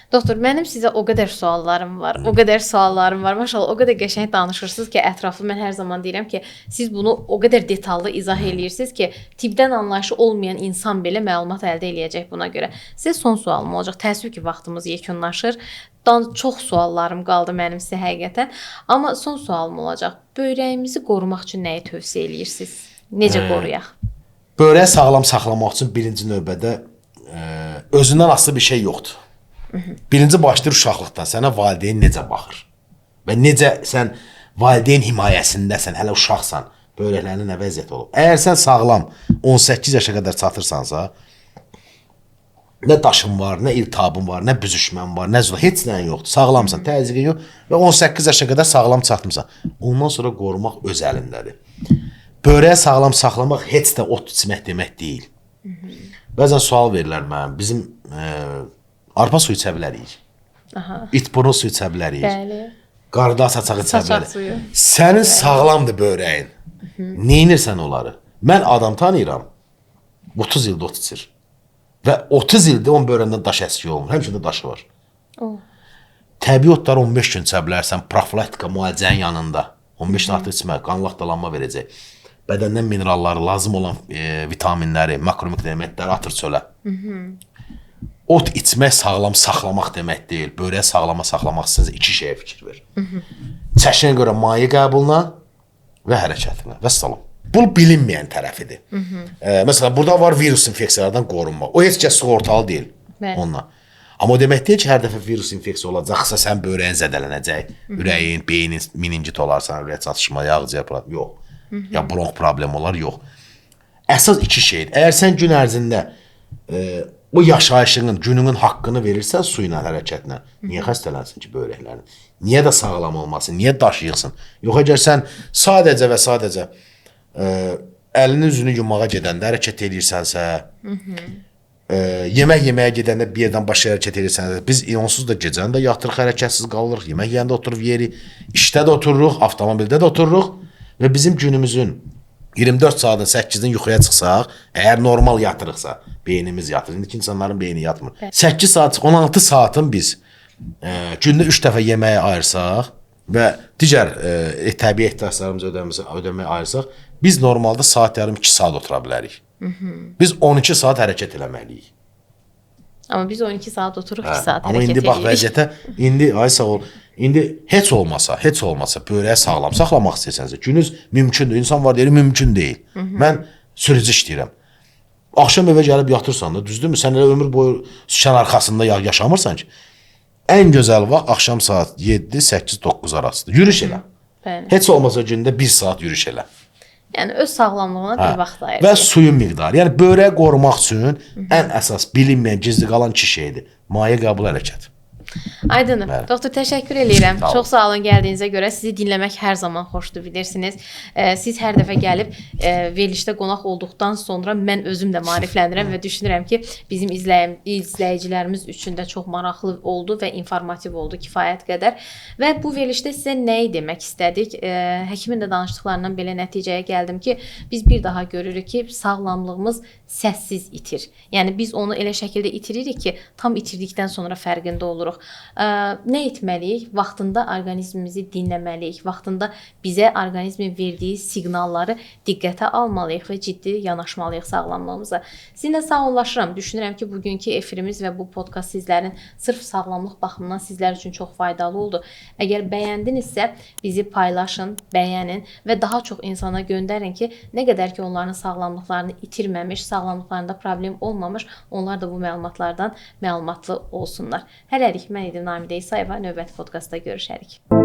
Doktor, mənim sizə o qədər suallarım var, Maşallah, o qədər qəşəng danışırsınız ki, ətraflı mən hər zaman deyirəm ki, siz bunu o qədər detallı izah eləyirsiniz ki, tibbdən anlayışı olmayan insan belə məlumat əldə eləyəcək buna görə. Sizə son sualım olacaq. Təəssüf ki, vaxtımız yekunlaşır. Çox suallarım qaldı mənim sizə həqiqətən. Amma son sualım olacaq. Böyrəyimizi qorumaq üçün nəyi tövsiyə eləyirsiniz? Necə qoruyaq? Böyrəyi sağlam saxlamaq üçün birinci növbədə özündən asılı bir şey yoxdur. Birinci başlayır uşaqlıqdan. Sənə valideyn necə baxır? Və necə sən valideyn himayəsindəsən, hələ uşaqsan, böyrəklərinin nə vəziyyət olub? Əgər sən sağlam 18 yaşa qədər çatırsansa, nə daşın var, nə iltihabın var, nə büzüşmən var, nə zula, heç nəyin yoxdur. Sağlamsan, təzyiqin yox və 18 yaşa qədər sağlam çatmısan. Ondan sonra qorumaq öz əlindədir. Böyrəyə sağlam saxlamaq heç də ot içmək demək deyil. Bəzən sual verirlər mənə, bizim arpa suyu içə bilərik, it burnu suyu içə bilərik, qarda saçağı içə bilərik. Sənin sağlamdır böyrəyin. Neynirsən onları? Mən adam tanıyıram, 30 ildə ot içir. Və 30 ildə onun böyrəndən daş əski olmur. Həmişə də daşı var. Təbii otları 15 gün içə bilərsən, profilaktika müalicənin yanında. 15 gün artıq içmək, qan laxtalanma verəcək. Bədəndən mineralları, lazım olan vitaminləri, makromikroelementləri atır çölə. Ot içmək sağlam saxlamaq demək deyil. Böyrəyə sağlama saxlamaq sizə iki şeyə fikir ver. Çəşinə görə maye qəbuluna və hərəkətinə. Vəssalam. Bu bilinməyən tərəfidir. Məsələn, burada var virus infeksiyalardan qorunma. O heç kəs sığortalı deyil onunla. Amma o demək deyil ki, hər dəfə virus infeksiya olacaqsa sən böbrəyin zədələnəcək, ürəyin, beynin meningit olarsan, ürək çatışma, yağcıya problem, yox. Ya bronx problemi olar, yox. Əsas iki şeydir. Əgər sən gün ərzində o yaşayışının, gününün haqqını verirsən su ilə, hərəkətlə, niyə xəstələnsin ki böbrəklərin? Niyə də sağlam olmasın, niyə daşıyıqsın? Yox, əgər sən sadəcə və sadəcə əlini üzünü yumağa gedəndə hərəkət edirsənsə, yemək yeməyə gedəndə bir yerdən başqa hərəkət edirsənsə, biz onsuz da gecəni də yatırıq, hərəkətsiz qalırıq, yemək yeyəndə oturuq yeri, işdə də otururuq, avtomobildə də otururuq və bizim günümüzün 24 saatın 8-dən yuxuya çıxsaq, əgər normal yatırıqsa, beynimiz yatır. İndiki insanların beyni yatmır. 8 saat, 16 saatın biz gündə 3 dəfə yeməyə ayırsaq və digər təbii ehtiyaclarımızı ödəməyə ayırsaq, biz normalda saat yarım 2 saat otura bilərik. Biz 12 saat hərəkət eləməliyik. Amma biz 12 saat oturuq 2 saat hərəkət edirik. Amma indi bax vəziyyətə, indi ay sağ ol, indi heç olmasa böbrəyi sağlam saxlamaq istəsənsə, gününüz mümkündür. İnsan var deyir, mümkün deyil. Mən sürücü işləyirəm. Axşam evə gəlib yatırsan da, düzdürmü? Sən elə ömür boyu sükan arxasında yaşamırsan ki. Ən gözəl vaxt axşam saat 7, 8, 9 arasıdır. Yürüyüş elə. Heç olmasa gündə 1 saat yürüyüş elə. Yəni öz sağlamlığına bir vaxt ayır. Və suyun miqdarı. Yəni böbrəyi qorumaq üçün ən əsas bilinməyən, gizli qalan 2 şeydir. Maye qəbul hərəkət. Aydındır. Doktor, təşəkkür edirəm. Çox sağ olun gəldiyinizə görə. Sizi dinləmək hər zaman xoşdur, bilirsiniz. Siz hər dəfə gəlib verilişdə qonaq olduqdan sonra mən özüm də maariflənirəm və düşünürəm ki, bizim izləyicilərimiz üçün də çox maraqlı oldu və informativ oldu kifayət qədər. Və bu verilişdə sizə nəyi demək istədik? Həkimin də danışdıqlarından belə nəticəyə gəldim ki, biz bir daha görürük ki, sağlamlığımız səssiz itir. Yəni biz onu elə şəkildə itiririk ki, tam itirdikdən sonra fərqində oluruq. Nə etməliyik? Vaxtında orqanizmimizi dinləməliyik. Vaxtında bizə orqanizmin verdiyi siqnalları diqqətə almalıyıq və ciddi yanaşmalıyıq sağlamlığımıza. Sizinlə sağollaşıram. Düşünürəm ki, bugünkü efirimiz və bu podkast sizlərin sırf sağlamlıq baxımından sizlər üçün çox faydalı oldu. Əgər bəyəndinizsə, bizi paylaşın, bəyənin və daha çox insana göndərin ki, nə qədər ki onların sağlamlıqlarını itirməmiş, sağlamlıqlarında problem olmamış, onlar da bu məlumatlardan məlumatlı olsunlar. Hələlik mən idim Namidə İsayeva. Növbəti podkastda görüşərik.